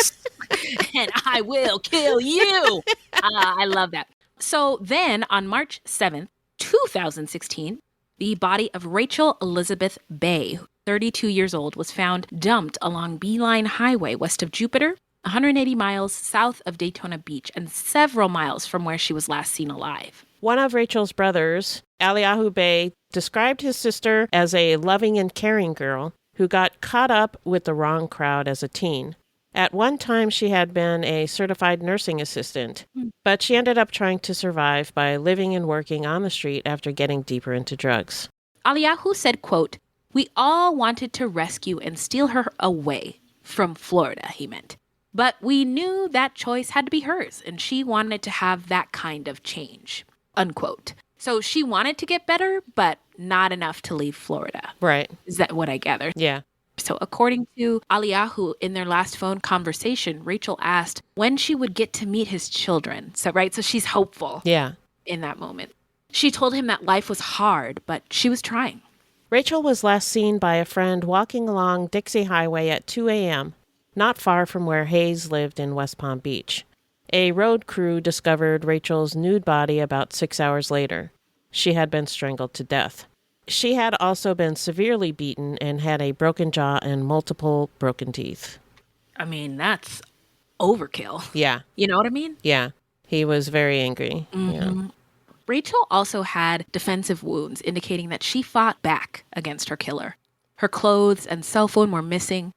And I will kill you. I love that. So then on March 7th, 2016, the body of Rachel Elizabeth Bay, 32 years old, was found dumped along Beeline Highway west of Jupiter, 180 miles south of Daytona Beach, and several miles from where she was last seen alive. One of Rachel's brothers, Eliyahu Bay, described his sister as a loving and caring girl who got caught up with the wrong crowd as a teen. At one time, she had been a certified nursing assistant, but she ended up trying to survive by living and working on the street after getting deeper into drugs. Eliyahu said, quote, "We all wanted to rescue and steal her away from Florida," he meant. But we knew that choice had to be hers, and she wanted to have that kind of change, unquote. So she wanted to get better, but not enough to leave Florida. Right. Is that what I gathered? Yeah. So according to Eliyahu, in their last phone conversation, Rachel asked when she would get to meet his children. So she's hopeful. Yeah. In that moment. She told him that life was hard, but she was trying. Rachel was last seen by a friend walking along Dixie Highway at 2 a.m., not far from where Hayes lived in West Palm Beach. A road crew discovered Rachel's nude body about 6 hours later. She had been strangled to death. She had also been severely beaten and had a broken jaw and multiple broken teeth. I mean, that's overkill. Yeah. You know what I mean? Yeah. He was very angry. Mm-hmm. Yeah. Rachel also had defensive wounds, indicating that she fought back against her killer. Her clothes and cell phone were missing.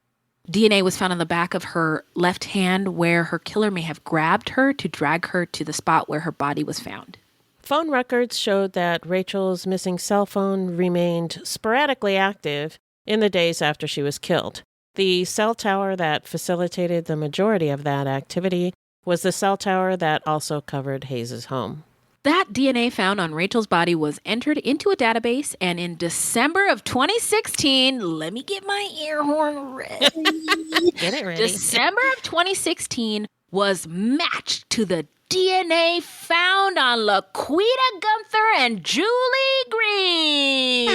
DNA was found on the back of her left hand where her killer may have grabbed her to drag her to the spot where her body was found. Phone records showed that Rachel's missing cell phone remained sporadically active in the days after she was killed. The cell tower that facilitated the majority of that activity was the cell tower that also covered Hayes' home. That DNA found on Rachel's body was entered into a database, and in December of 2016, let me get my air horn ready. Get it ready. December of 2016 was matched to the DNA found on Laquita Gunther and Julie Green.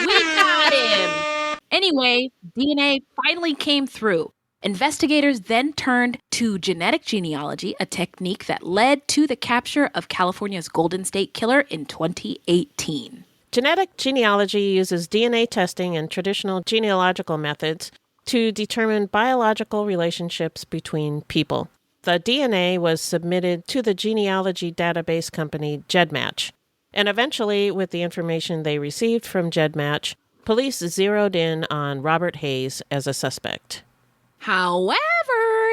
We got him. Anyway, DNA finally came through. Investigators then turned to genetic genealogy, a technique that led to the capture of California's Golden State Killer in 2018. Genetic genealogy uses DNA testing and traditional genealogical methods to determine biological relationships between people. The DNA was submitted to the genealogy database company GEDmatch, and eventually, with the information they received from GEDmatch, police zeroed in on Robert Hayes as a suspect. However,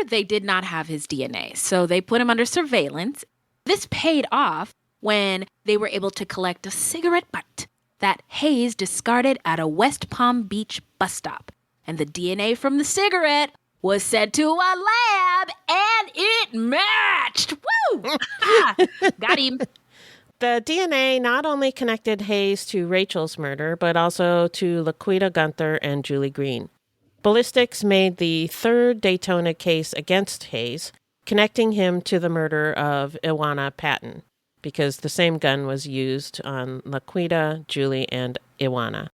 they did not have his DNA, so they put him under surveillance. This paid off when they were able to collect a cigarette butt that Hayes discarded at a West Palm Beach bus stop. And the DNA from the cigarette was sent to a lab, and it matched! Woo! Got him. The DNA not only connected Hayes to Rachel's murder, but also to Laquita Gunther and Julie Green. Ballistics made the third Daytona case against Hayes, connecting him to the murder of Iwana Patton, because the same gun was used on Laquita, Julie, and Iwana.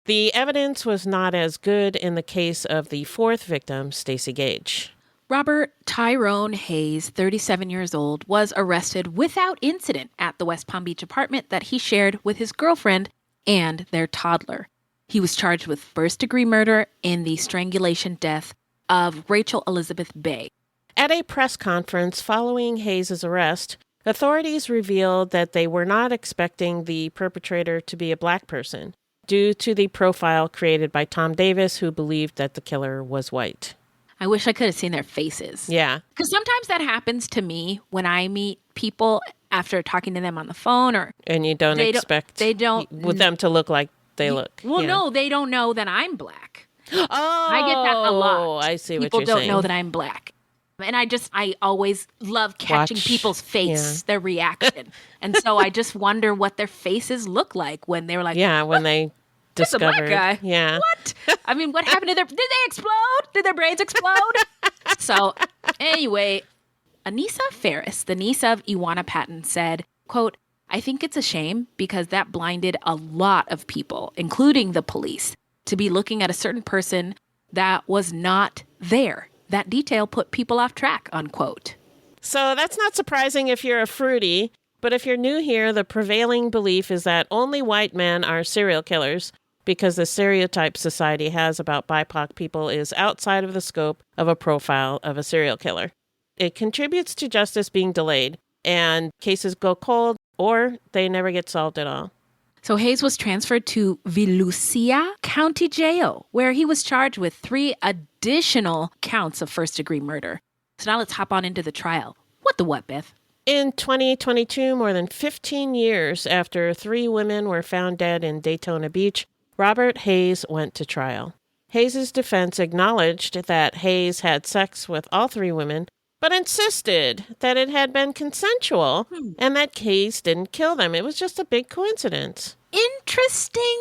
The evidence was not as good in the case of the fourth victim, Stacey Gage. Robert Tyrone Hayes, 37 years old, was arrested without incident at the West Palm Beach apartment that he shared with his girlfriend and their toddler. He was charged with first-degree murder in the strangulation death of Rachel Elizabeth Bay. At a press conference following Hayes' arrest, authorities revealed that they were not expecting the perpetrator to be a black person due to the profile created by Tom Davis, who believed that the killer was white. I wish I could have seen their faces. Yeah. Because sometimes that happens to me when I meet people after talking to them on the phone, and you don't expect them to look like they look. Well, no, they don't know that I'm black. Oh, I get that a lot. I see what People you're saying. don't know that I'm black. And I always love catching people's face, their reaction. And so I just wonder what their faces look like when they're like, when they discovered. That's a black guy. Yeah. What? I mean, what happened to did they explode? Did their brains explode? So anyway, Anissa Ferris, the niece of Iwana Patton, said, quote, "I think it's a shame because that blinded a lot of people, including the police, to be looking at a certain person that was not there. That detail put people off track," unquote. So that's not surprising if you're a fruity, but if you're new here, the prevailing belief is that only white men are serial killers because the stereotype society has about BIPOC people is outside of the scope of a profile of a serial killer. It contributes to justice being delayed, and cases go cold or they never get solved at all. So Hayes was transferred to Volusia County Jail, where he was charged with 3 additional counts of first-degree murder. So now let's hop on into the trial. What the what, Beth? In 2022, more than 15 years after 3 women were found dead in Daytona Beach, Robert Hayes went to trial. Hayes' defense acknowledged that Hayes had sex with all 3 women, but insisted that it had been consensual and that Hayes didn't kill them. It was just a big coincidence. Interesting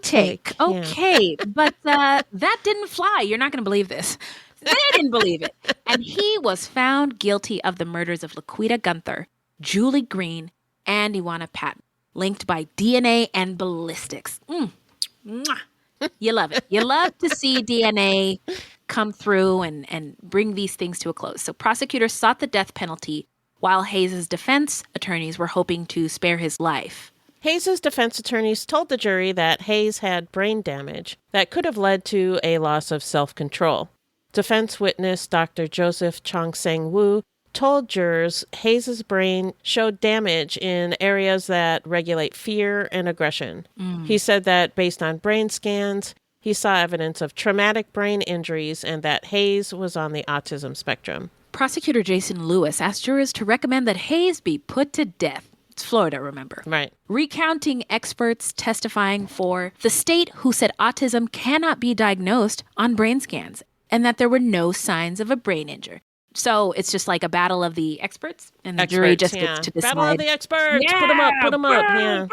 take. Okay, but that didn't fly. You're not going to believe this. They didn't believe it. And he was found guilty of the murders of Laquita Gunther, Julie Green, and Iwana Patton, linked by DNA and ballistics. Mwah. You love it. You love to see DNA come through and bring these things to a close. So prosecutors sought the death penalty while Hayes' defense attorneys were hoping to spare his life. Hayes' defense attorneys told the jury that Hayes had brain damage that could have led to a loss of self-control. Defense witness Dr. Joseph Chong-Seng Wu told jurors Hayes' brain showed damage in areas that regulate fear and aggression. He said that based on brain scans, he saw evidence of traumatic brain injuries and that Hayes was on the autism spectrum. Prosecutor Jason Lewis asked jurors to recommend that Hayes be put to death. It's Florida, remember? Right. Recounting experts testifying for the state who said autism cannot be diagnosed on brain scans and that there were no signs of a brain injury. So it's just like a battle of the experts, and the jury just gets to decide. Battle of the experts! Yeah, put them up, put them up. Yeah.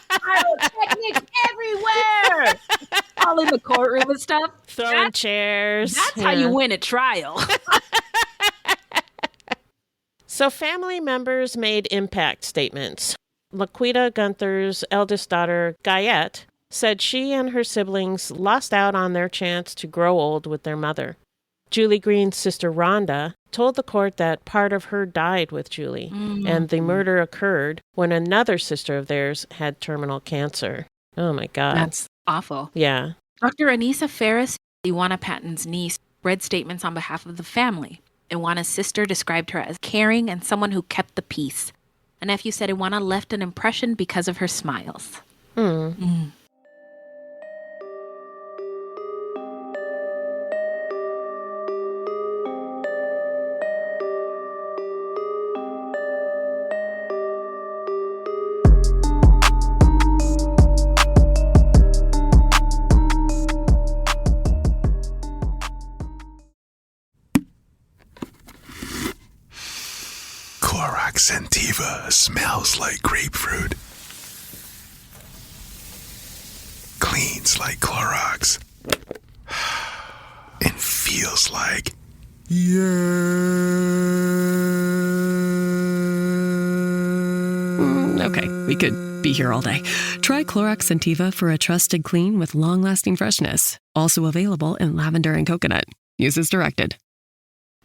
Pyrotechnics everywhere! All in the courtroom and stuff. Throwing chairs. That's how you win a trial. So family members made impact statements. Laquita Gunther's eldest daughter, Guyette, said she and her siblings lost out on their chance to grow old with their mother. Julie Green's sister, Rhonda, told the court that part of her died with Julie, and the murder occurred when another sister of theirs had terminal cancer. Oh, my God. That's awful. Yeah. Dr. Anissa Ferris Iwana Patton's niece read statements on behalf of the family. Iwana's sister described her as caring and someone who kept the peace. A nephew said Iwana left an impression because of her smiles. Clorox Sentiva smells like grapefruit. Cleans like Clorox. And feels like... Okay, we could be here all day. Try Clorox Sentiva for a trusted clean with long-lasting freshness. Also available in lavender and coconut. Use as directed.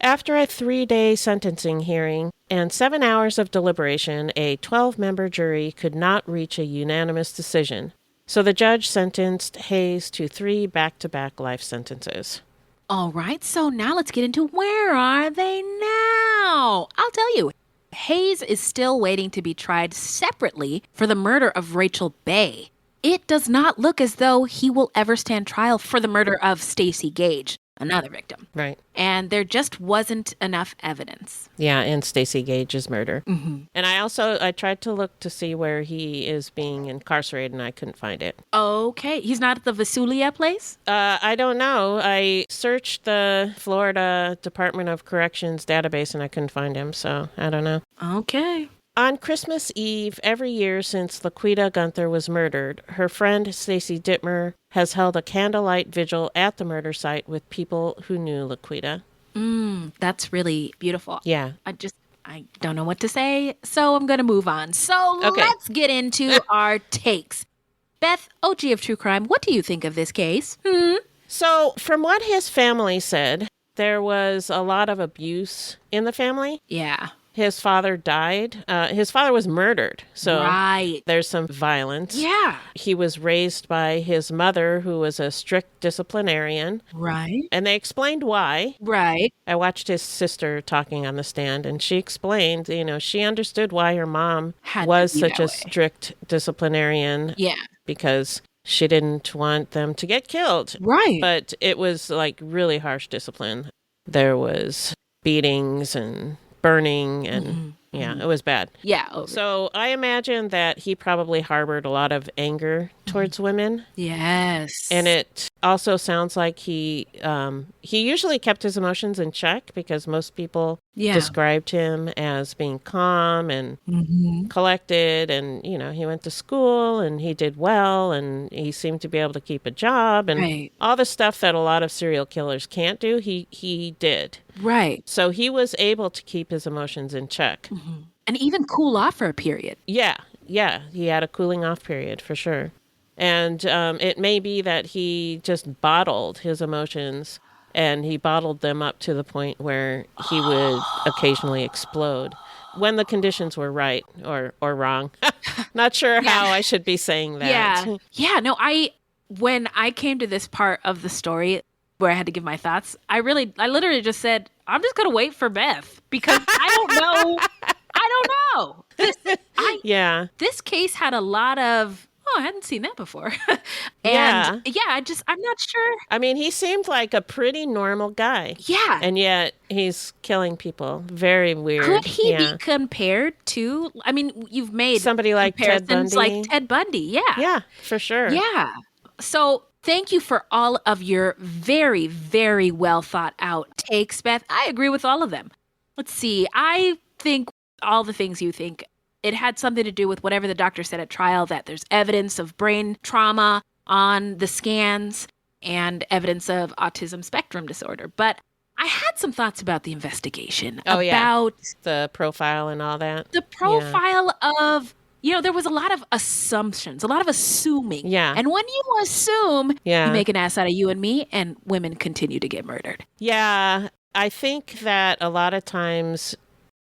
After a 3-day sentencing hearing and 7 hours of deliberation, a 12-member jury could not reach a unanimous decision. So the judge sentenced Hayes to 3 back-to-back life sentences. All right, so now let's get into where are they now? I'll tell you. Hayes is still waiting to be tried separately for the murder of Rachel Bay. It does not look as though he will ever stand trial for the murder of Stacy Gage, another victim. Right. And there just wasn't enough evidence. Yeah, and Stacy Gage's murder. Mm-hmm. And I tried to look to see where he is being incarcerated, and I couldn't find it. Okay. He's not at the Vesulia place? I don't know. I searched the Florida Department of Corrections database, and I couldn't find him, so I don't know. Okay. On Christmas Eve, every year since Laquita Gunther was murdered, her friend Stacy Dittmer has held a candlelight vigil at the murder site with people who knew Laquita. That's really beautiful. Yeah. I don't know what to say, so I'm going to move on. So Let's get into our takes. Beth, OG of True Crime, what do you think of this case? So, from what his family said, there was a lot of abuse in the family. Yeah. His father died. His father was murdered. So right. There's some violence. Yeah. He was raised by his mother, who was a strict disciplinarian. Right. And they explained why. Right. I watched his sister talking on the stand, and she explained, she understood why her mom was such a strict disciplinarian. Yeah. Because she didn't want them to get killed. Right. But it was like really harsh discipline. There was beatings and burning and it was bad. Yeah. So I imagine that he probably harbored a lot of anger towards women. Yes. And it also sounds like he usually kept his emotions in check, because most people described him as being calm and collected, and he went to school and he did well and he seemed to be able to keep a job and all the stuff that a lot of serial killers can't do, he did. Right. So he was able to keep his emotions in check. And even cool off for a period. Yeah. He had a cooling off period for sure. And it may be that he just bottled his emotions, and he bottled them up to the point where he would occasionally explode when the conditions were right or wrong. Not sure how I should be saying that. Yeah. No, when I came to this part of the story where I had to give my thoughts, I literally just said, I'm just going to wait for Beth, because I don't know. This case had a lot of, I hadn't seen that before. I'm not sure. I mean, he seemed like a pretty normal guy. Yeah. And yet he's killing people. Very weird. Could he be compared to, you've made somebody like Ted Bundy? Like Ted Bundy, yeah. Yeah, for sure. Yeah. So thank you for all of your very, very well thought out takes, Beth. I agree with all of them. Let's see. I think all the things you think. It had something to do with whatever the doctor said at trial, that there's evidence of brain trauma on the scans and evidence of autism spectrum disorder. But I had some thoughts about the investigation. About the profile and all that. The profile of, there was a lot of assumptions, a lot of assuming. Yeah. And when you assume, you make an ass out of you and me, and women continue to get murdered. Yeah. I think that a lot of times,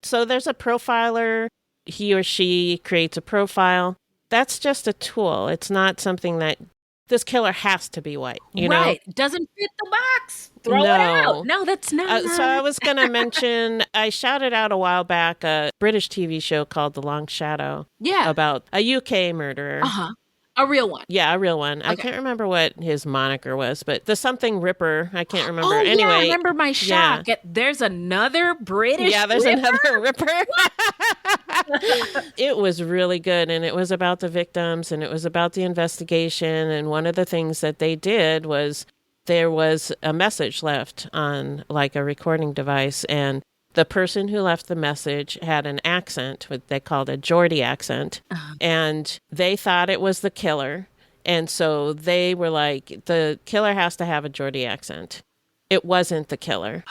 so there's a profiler. He or she creates a profile. That's just a tool. It's not something that this killer has to be white, you right. know? Doesn't fit the box. Throw it out. No, that's not. So I was going to mention, I shouted out a while back a British TV show called The Long Shadow. Yeah. About a UK murderer. Uh-huh. A real one. Yeah, a real one. Okay. I can't remember what his moniker was, but the something Ripper. I can't remember. Oh, anyway, yeah, I remember my shock. There's another British there's Ripper? another Ripper. It was really good, and it was about the victims, and it was about the investigation, and one of the things that they did was there was a message left on like a recording device, and the person who left the message had an accent, what they called a Geordie accent, and they thought it was the killer. And so they were like, the killer has to have a Geordie accent. It wasn't the killer.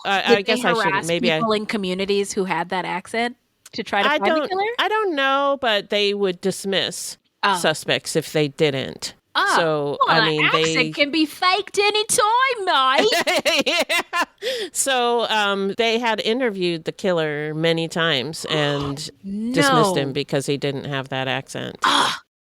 I guess I shouldn't. Maybe people in communities who had that accent to try to find the killer? I don't know, but they would dismiss suspects if they didn't. Oh, so, well, I mean, accent can be faked anytime, mate. Yeah. So they had interviewed the killer many times and dismissed him because he didn't have that accent.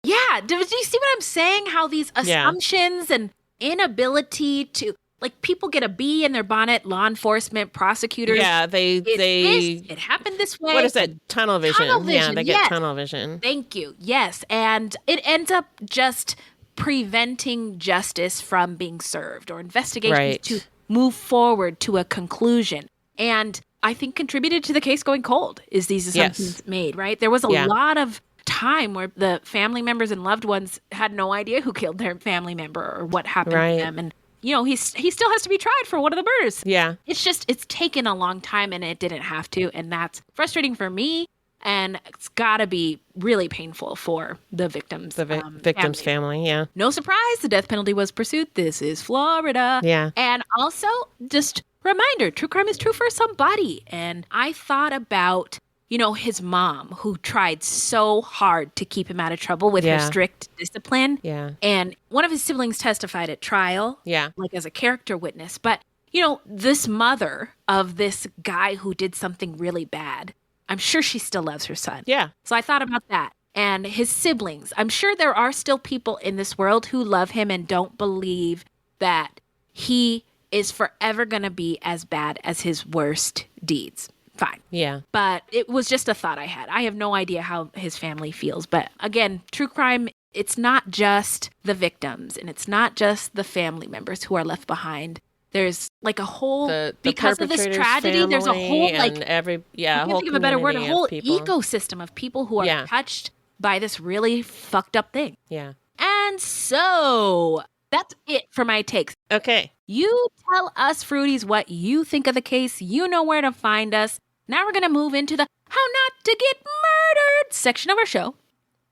Yeah. Do you see what I'm saying? How these assumptions and inability to, like, people get a bee in their bonnet, law enforcement, prosecutors. Yeah, it happened this way. What is that? Tunnel vision. Yeah, they get yes. tunnel vision. Thank you. Yes. And it ends up just preventing justice from being served or investigations to move forward to a conclusion. And I think contributed to the case going cold is these assumptions made, right? There was a lot of time where the family members and loved ones had no idea who killed their family member or what happened to them. And, you know, he still has to be tried for one of the murders. Yeah. It's taken a long time and it didn't have to. And that's frustrating for me. And it's got to be really painful for the victims. The victim's family, yeah. No surprise, the death penalty was pursued. This is Florida. Yeah. And also, just reminder, true crime is true for somebody. And I thought about, you know, his mom, who tried so hard to keep him out of trouble with her strict discipline. Yeah. And one of his siblings testified at trial. Yeah. Like as a character witness. But, you know, this mother of this guy who did something really bad, I'm sure she still loves her son. Yeah. So I thought about that. And his siblings. I'm sure there are still people in this world who love him and don't believe that he is forever going to be as bad as his worst deeds. Fine. Yeah. But it was just a thought I had. I have no idea how his family feels. But again, true crime, it's not just the victims and it's not just the family members who are left behind. There's like a whole, because of this tragedy, there's a whole, like, I can't think of a better word, a whole ecosystem of people who are touched by this really fucked up thing. Yeah. And so that's it for my takes. Okay. You tell us, Fruities, what you think of the case. You know where to find us. Now we're going to move into the How Not to Get Murdered section of our show.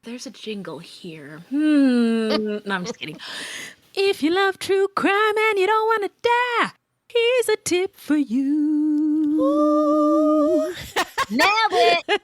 There's a jingle here. No, I'm just kidding. If you love true crime and you don't want to die, here's a tip for you. Nailed it.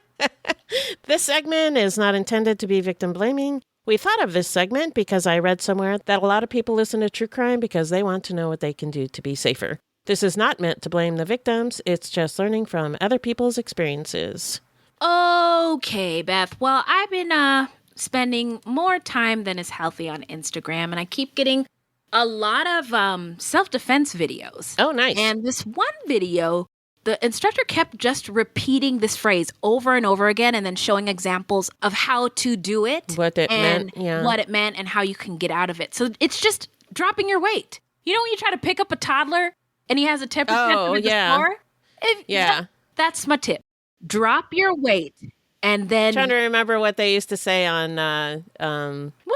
This segment is not intended to be victim blaming. We thought of this segment because I read somewhere that a lot of people listen to true crime because they want to know what they can do to be safer. This is not meant to blame the victims. It's just learning from other people's experiences. Okay, Beth. Well, I've been spending more time than is healthy on Instagram, and I keep getting a lot of self-defense videos. Oh, nice. And this one video, the instructor kept just repeating this phrase over and over again and then showing examples of how to do it. What it meant, what it meant and how you can get out of it. So it's just dropping your weight. You know when you try to pick up a toddler and he has a temper tantrum at the floor? That's my tip. Drop your weight. And then trying to remember what they used to say on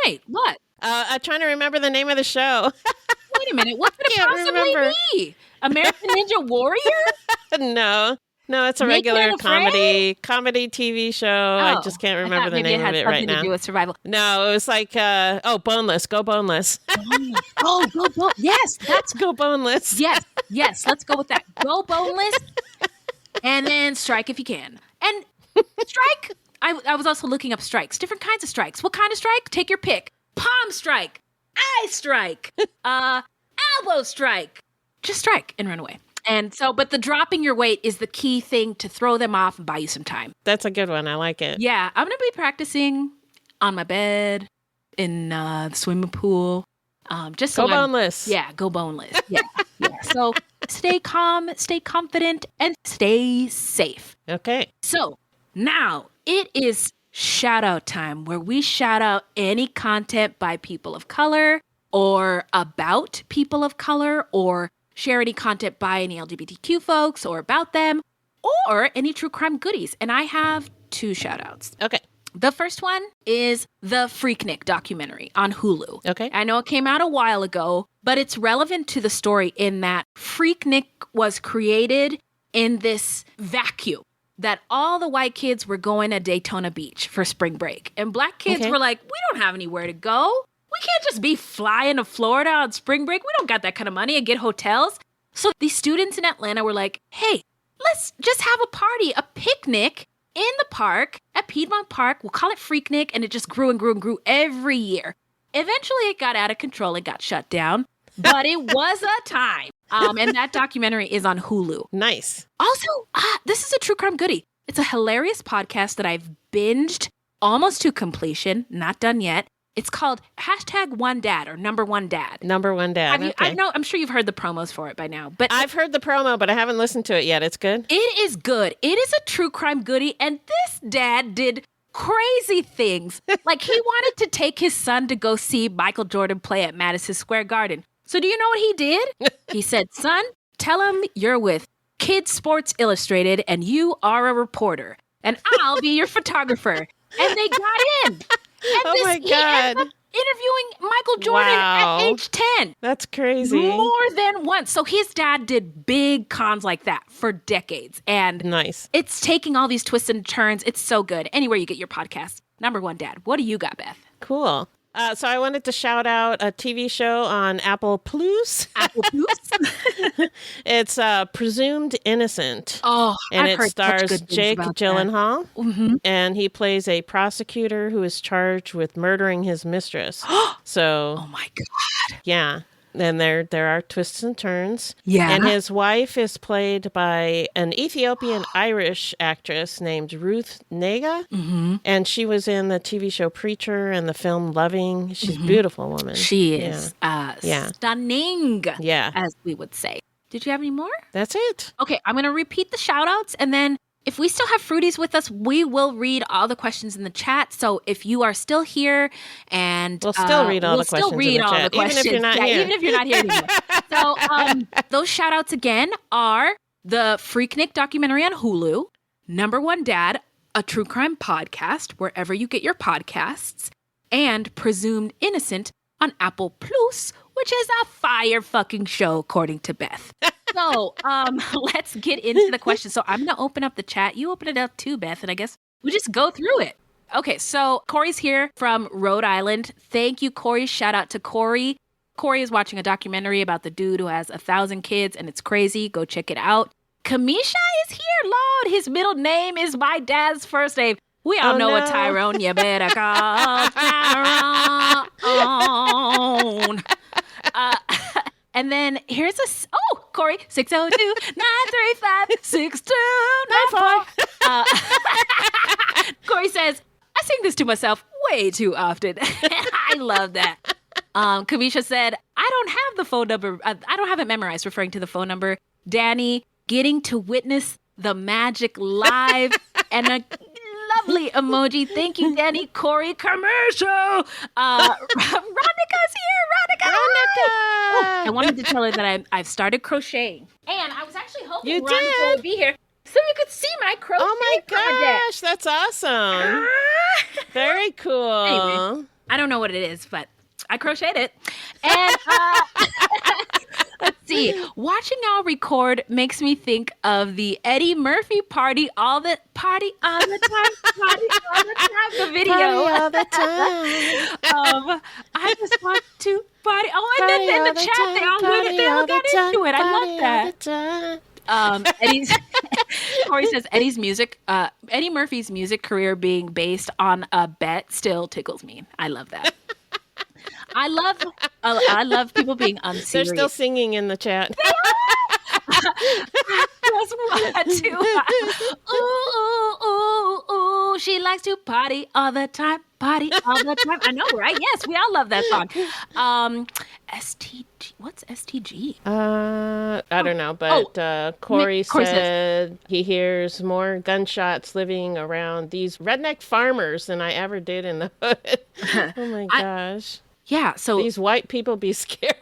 wait, what? I'm trying to remember the name of the show. Wait a minute, what could it possibly be? American Ninja Warrior? No, it's a regular comedy TV show. I just can't remember the name of it right now. To do with survival. No, it was like Boneless. Go Boneless. Go Boneless. Yes, that's Go Boneless. Yes, let's go with that. Go Boneless. And then strike if you can. And strike. I was also looking up strikes, different kinds of strikes. What kind of strike? Take your pick. Palm strike, eye strike, elbow strike. Just strike and run away. And so, but the dropping your weight is the key thing to throw them off and buy you some time. That's a good one. I like it. Yeah, I'm going to be practicing on my bed, in the swimming pool. Just so go boneless. Yeah, go boneless. Yeah. So stay calm, stay confident, and stay safe. Okay. So now it is shout out time, where we shout out any content by people of color or about people of color, or share any content by any LGBTQ folks or about them, or any true crime goodies. And I have 2 shout outs. Okay. The first one is the Freaknik documentary on Hulu. Okay. I know it came out a while ago, but it's relevant to the story in that Freaknik was created in this vacuum that all the white kids were going to Daytona Beach for spring break. And black kids were like, we don't have anywhere to go. We can't just be flying to Florida on spring break. We don't got that kind of money and get hotels. So these students in Atlanta were like, hey, let's just have a party, a picnic in the park at Piedmont Park. We'll call it Freaknik. And it just grew and grew and grew every year. Eventually it got out of control. It got shut down. But it was a time. And that documentary is on Hulu. Nice. Also, this is a true crime goodie. It's a hilarious podcast that I've binged almost to completion. Not done yet. It's called #OneDad or Number One Dad. Number One Dad. Okay. I'm sure you've heard the promos for it by now. But I've heard the promo, but I haven't listened to it yet. It's good? It is good. It is a true crime goodie. And this dad did crazy things. Like he wanted to take his son to go see Michael Jordan play at Madison Square Garden. So do you know what he did? He said, son, tell him you're with Kids Sports Illustrated and you are a reporter. And I'll be your photographer. And they got in. And my He God. ended up interviewing Michael Jordan at age 10. That's crazy. More than once. So his dad did big cons like that for decades. And nice. It's taking all these twists and turns. It's so good. Anywhere you get your podcast. Number One Dad. What do you got, Beth? Cool. So I wanted to shout out a TV show on Apple Plus. Apple Plus? It's Presumed Innocent. Oh, and I've it heard stars such good things Jake about Gyllenhaal, Mm-hmm. and he plays a prosecutor who is charged with murdering his mistress. So, oh my God, yeah. And there are twists and turns. Yeah. And his wife is played by an Ethiopian Irish actress named Ruth Nega. Mm-hmm. And she was in the TV show Preacher and the film Loving. She's a beautiful woman. She is stunning, as we would say. Did you have any more? That's it. Okay, I'm going to repeat the shout outs, and then if we still have Fruities with us, we will read all the questions in the chat. So if you are still here, and we'll still read all the questions in the chat, even if you're not here. Even if you're not here anymore. So those shout outs again are the Freaknik documentary on Hulu, Number One Dad, a true crime podcast, wherever you get your podcasts, and Presumed Innocent on Apple Plus, which is a fire fucking show, according to Beth. So let's get into the questions. So I'm going to open up the chat. You open it up too, Beth, and I guess we just go through it. Okay, so Corey's here from Rhode Island. Thank you, Corey. Shout out to Corey. Corey is watching a documentary about the dude who has 1,000 kids, and it's crazy. Go check it out. Kamisha is here, Lord. His middle name is my dad's first name. We all know a Tyrone. You better call Tyrone. And then here's Corey, 602-935-6294. Corey says, I sing this to myself way too often. I love that. Kamisha said, I don't have the phone number. I don't have it memorized, referring to the phone number. Danny, getting to witness the magic live, and a lovely emoji. Thank you, Danny. Corey, commercial. Ronica's here. Ronica. Oh, I wanted to tell her that I've started crocheting, and I was actually hoping Ronica would be here so you could see my crochet. Oh my gosh, project. that's awesome. Very cool. Anyway, I don't know what it is, but I crocheted it. And let's see. Watching y'all record makes me think of the Eddie Murphy party all the time. Party all the time, the video. Party all the time. I just want to party. Oh, and then in the chat, they all got into it. I love that. Corey says Eddie Murphy's music career being based on a bet still tickles me. I love that. I love people being unserious. They're still singing in the chat. Just want to. Ooh, ooh, ooh, ooh. She likes to party all the time. Party all the time. I know, right? Yes, we all love that song. STG. What's STG? I don't know, but Corey said he hears more gunshots living around these redneck farmers than I ever did in the hood. Oh my gosh. Yeah, so these white people be scary.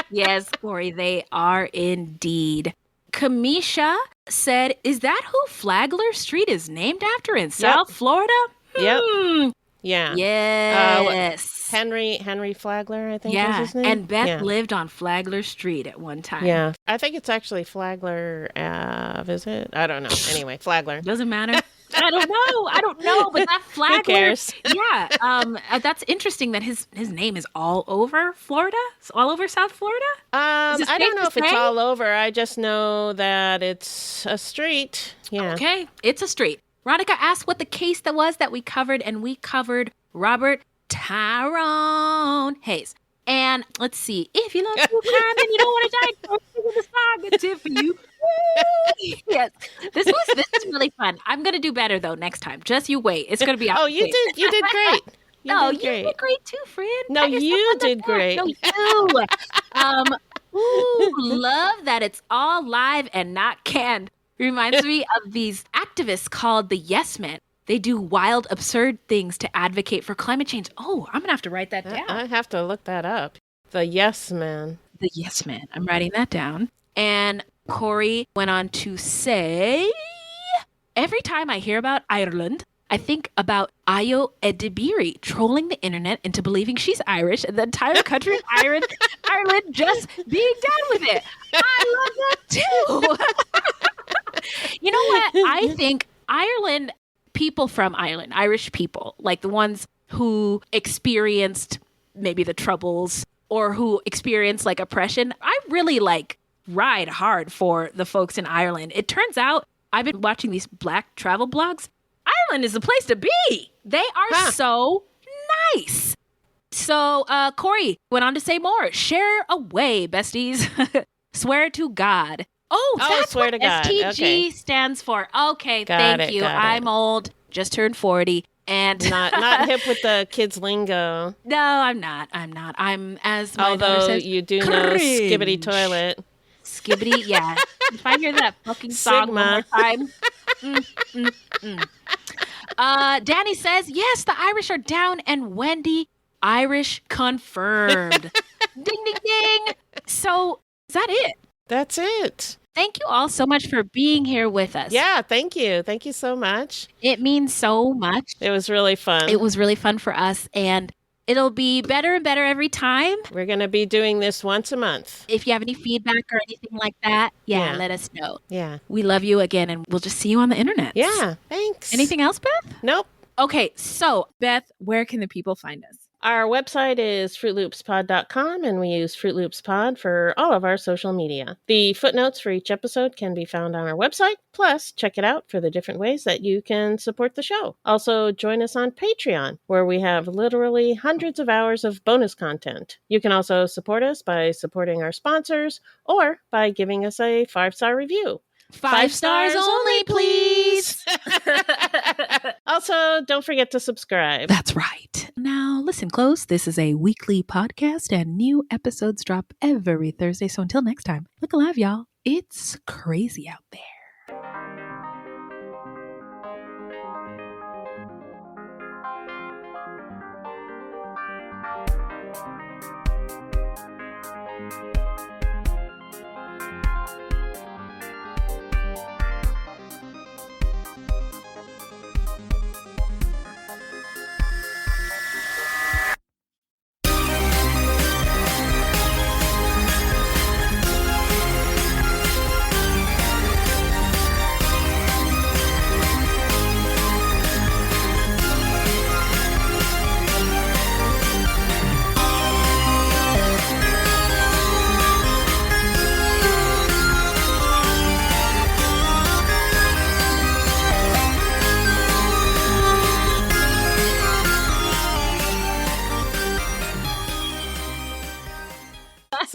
Yes, Corey, they are indeed. Kamisha said, is that who Flagler Street is named after in South Florida? Yep. Yeah. Yes. Henry Flagler, I think was his name. And Beth lived on Flagler Street at one time. Yeah. I think it's actually Flagler Ave, is it? I don't know. Anyway, Flagler. Doesn't matter. I don't know, but that Flagler. Who cares? Yeah. That's interesting that his name is all over Florida? It's all over South Florida? I don't know if it's all over. I just know that it's a street. Yeah. Okay. It's a street. Veronica asked what the case that was that we covered, and we covered Robert Tyrone Hayes. And let's see. If you love true crime and you don't want to die, go to the saga tip for you. Yes, this is really fun. I'm gonna do better though next time. Just you wait. It's gonna be. Oh, you did great. You did great too, friend. No, you did great. No, you. Love that it's all live and not canned. Reminds me of these activists called the Yes Men. They do wild, absurd things to advocate for climate change. Oh, I'm gonna have to write that down. I have to look that up. The Yes Men. The Yes Men. I'm writing that down. And Corey went on to say, every time I hear about Ireland, I think about Ayo Edibiri trolling the internet into believing she's Irish and the entire country of Ireland just being done with it. I love that too. You know what? I think Ireland, people from Ireland, Irish people, like the ones who experienced maybe the Troubles or who experienced like oppression, I really ride hard for the folks in Ireland. It turns out I've been watching these Black travel blogs. Ireland is the place to be. They are so nice. So Corey went on to say more. Share away, besties. Swear to God. Oh, that's swear what to God. STG stands for. Okay, thank you. I'm old. Just turned 40. And not hip with the kids' lingo. No, I'm not. I'm, as my daughter Although says, you do know Skibbity Toilet. Skibbity, yeah. If I hear that fucking song one more time. Danny says, yes, the Irish are down, and Wendy, Irish confirmed. Ding, ding, ding. So, is that it? That's it. Thank you all so much for being here with us. Yeah, thank you. Thank you so much. It means so much. It was really fun. It was really fun for us, and it'll be better and better every time. We're going to be doing this once a month. If you have any feedback or anything like that, let us know. Yeah. We love you again, and we'll just see you on the internet. Yeah, thanks. Anything else, Beth? Nope. Okay, so, Beth, where can the people find us? Our website is fruitloopspod.com, and we use Fruit Loops Pod for all of our social media. The footnotes for each episode can be found on our website. Plus, check it out for the different ways that you can support the show. Also, join us on Patreon, where we have literally hundreds of hours of bonus content. You can also support us by supporting our sponsors or by giving us a 5-star review. 5 stars only, please. Also, don't forget to subscribe. That's right. Now, listen close. This is a weekly podcast, and new episodes drop every Thursday. So until next time, look alive, y'all. It's crazy out there.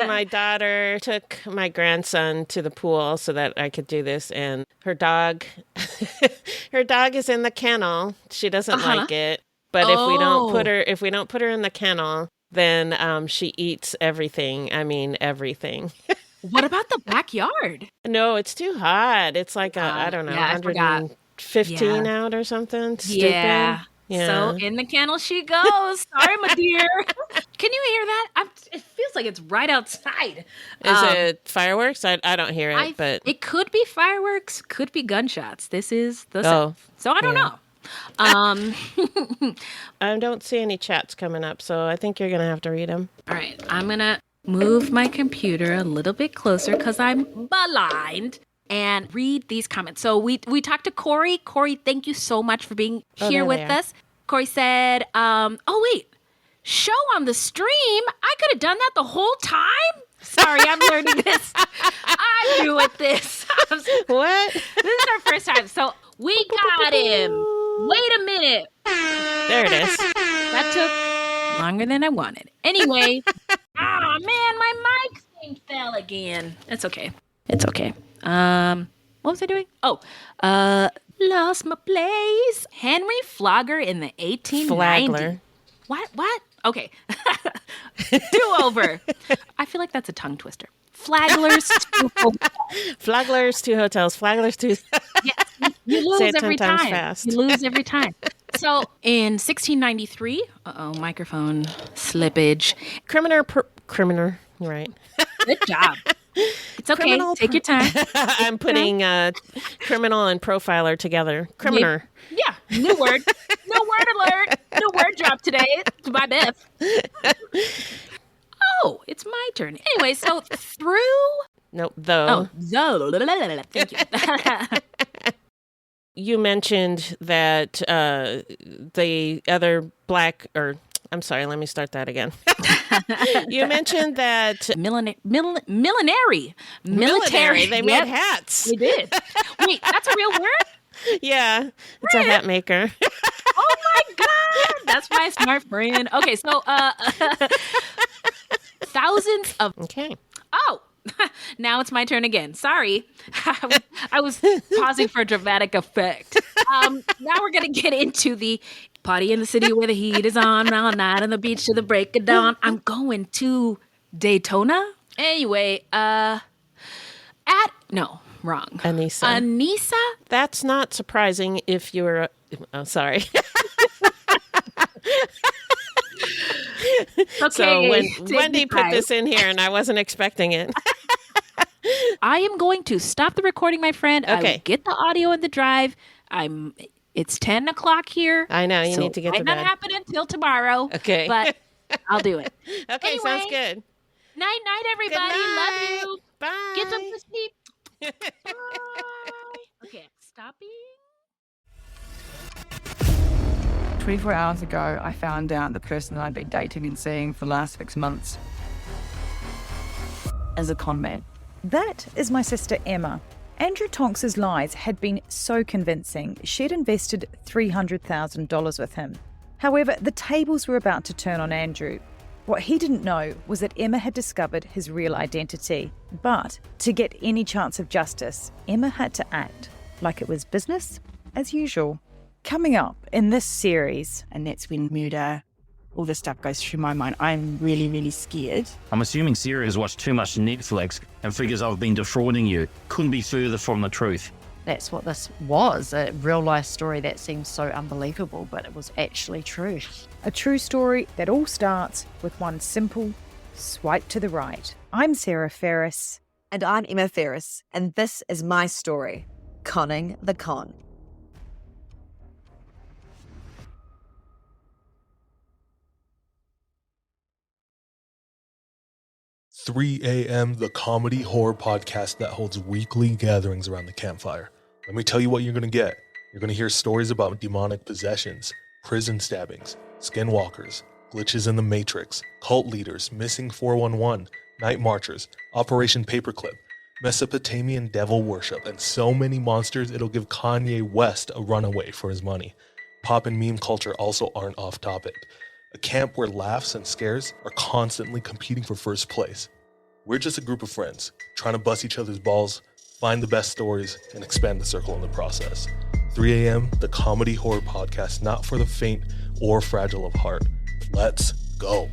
my daughter took my grandson to the pool so that I could do this, and her dog is in the kennel. She doesn't like it. But if we don't put her in the kennel, then she eats everything. I mean, everything. What about the backyard? No, it's too hot. It's like I don't know, 115 out or something. Stupid. Yeah. So in the kennel she goes. Sorry, my dear. Can you hear that? It feels like it's right outside. Is it fireworks? I don't hear it, but it could be fireworks, could be gunshots. This is the South. So I don't know. I don't see any chats coming up, so I think you're going to have to read them. All right. I'm going to move my computer a little bit closer because I'm blind and read these comments. So we talked to Corey. Corey, thank you so much for being here with us. Corey said, show on the stream? I could have done that the whole time? Sorry, I'm learning this. I'm new at this. What? This is our first time. So we got him. Wait a minute. There it is. That took longer than I wanted. Anyway. Man, my mic thing fell again. It's okay. It's okay. What was I doing? Lost my place. Henry Flogger in the 1890s. Flagler. What? Okay. Do over. I feel like that's a tongue twister. Flaglers to hotels. Flaglers to hotels. Flaglers to... Yes, you lose Say it every 10 times time. fast. You lose every time. So in 1693, microphone slippage. Criminal, right. Good job. It's okay. Take your time. I'm putting criminal and profiler together. Criminal. Yeah, new word. No word alert. No word drop today by Beth. Oh, it's my turn. Anyway, so through... Nope, though. Thank you. You mentioned that the other black... I'm sorry, let me start that again. You mentioned that... Military. They made hats. They did. Wait, that's a real word? Yeah, it's a hat maker. Oh my God. That's my smart friend. Okay, so thousands of... Okay. Oh, now it's my turn again. Sorry. I was pausing for dramatic effect. Now we're going to get into the party in the city where the heat is on all night on the beach to the break of dawn. I'm going to Daytona. Anyway, wrong. Anissa? That's not surprising if you're... sorry. Okay, so when Wendy put this in here and I wasn't expecting it. I am going to stop the recording, my friend. Okay. I will get the audio in the drive. It's 10 o'clock here. I know, you need to get to bed. It might not happen until tomorrow. Okay. But I'll do it. Okay, anyway, sounds good. Night, everybody. Good night. Love you. Bye. Get some sleep. Bye. Okay, stopping. 24 hours ago, I found out the person I'd been dating and seeing for the last 6 months as a con man. That is my sister Emma. Andrew Tonks's lies had been so convincing, she'd invested $300,000 with him. However, the tables were about to turn on Andrew. What he didn't know was that Emma had discovered his real identity. But to get any chance of justice, Emma had to act like it was business as usual. Coming up in this series, and that's when murder, all this stuff goes through my mind. I'm really, really scared. I'm assuming Sarah has watched too much Netflix and figures I've been defrauding you. Couldn't be further from the truth. That's what this was, a real-life story that seems so unbelievable, but it was actually true. A true story that all starts with one simple swipe to the right. I'm Sarah Ferris. And I'm Emma Ferris, and this is my story, Conning the Con. 3 a.m., the comedy horror podcast that holds weekly gatherings around the campfire. Let me tell you what you're going to get. You're going to hear stories about demonic possessions, prison stabbings, skinwalkers, glitches in the Matrix, cult leaders, missing 411, night marchers, Operation Paperclip, Mesopotamian devil worship, and so many monsters it'll give Kanye West a runaway for his money. Pop and meme culture also aren't off topic. A camp where laughs and scares are constantly competing for first place. We're just a group of friends trying to bust each other's balls, find the best stories, and expand the circle in the process. 3 a.m., the comedy horror podcast, not for the faint or fragile of heart. Let's go.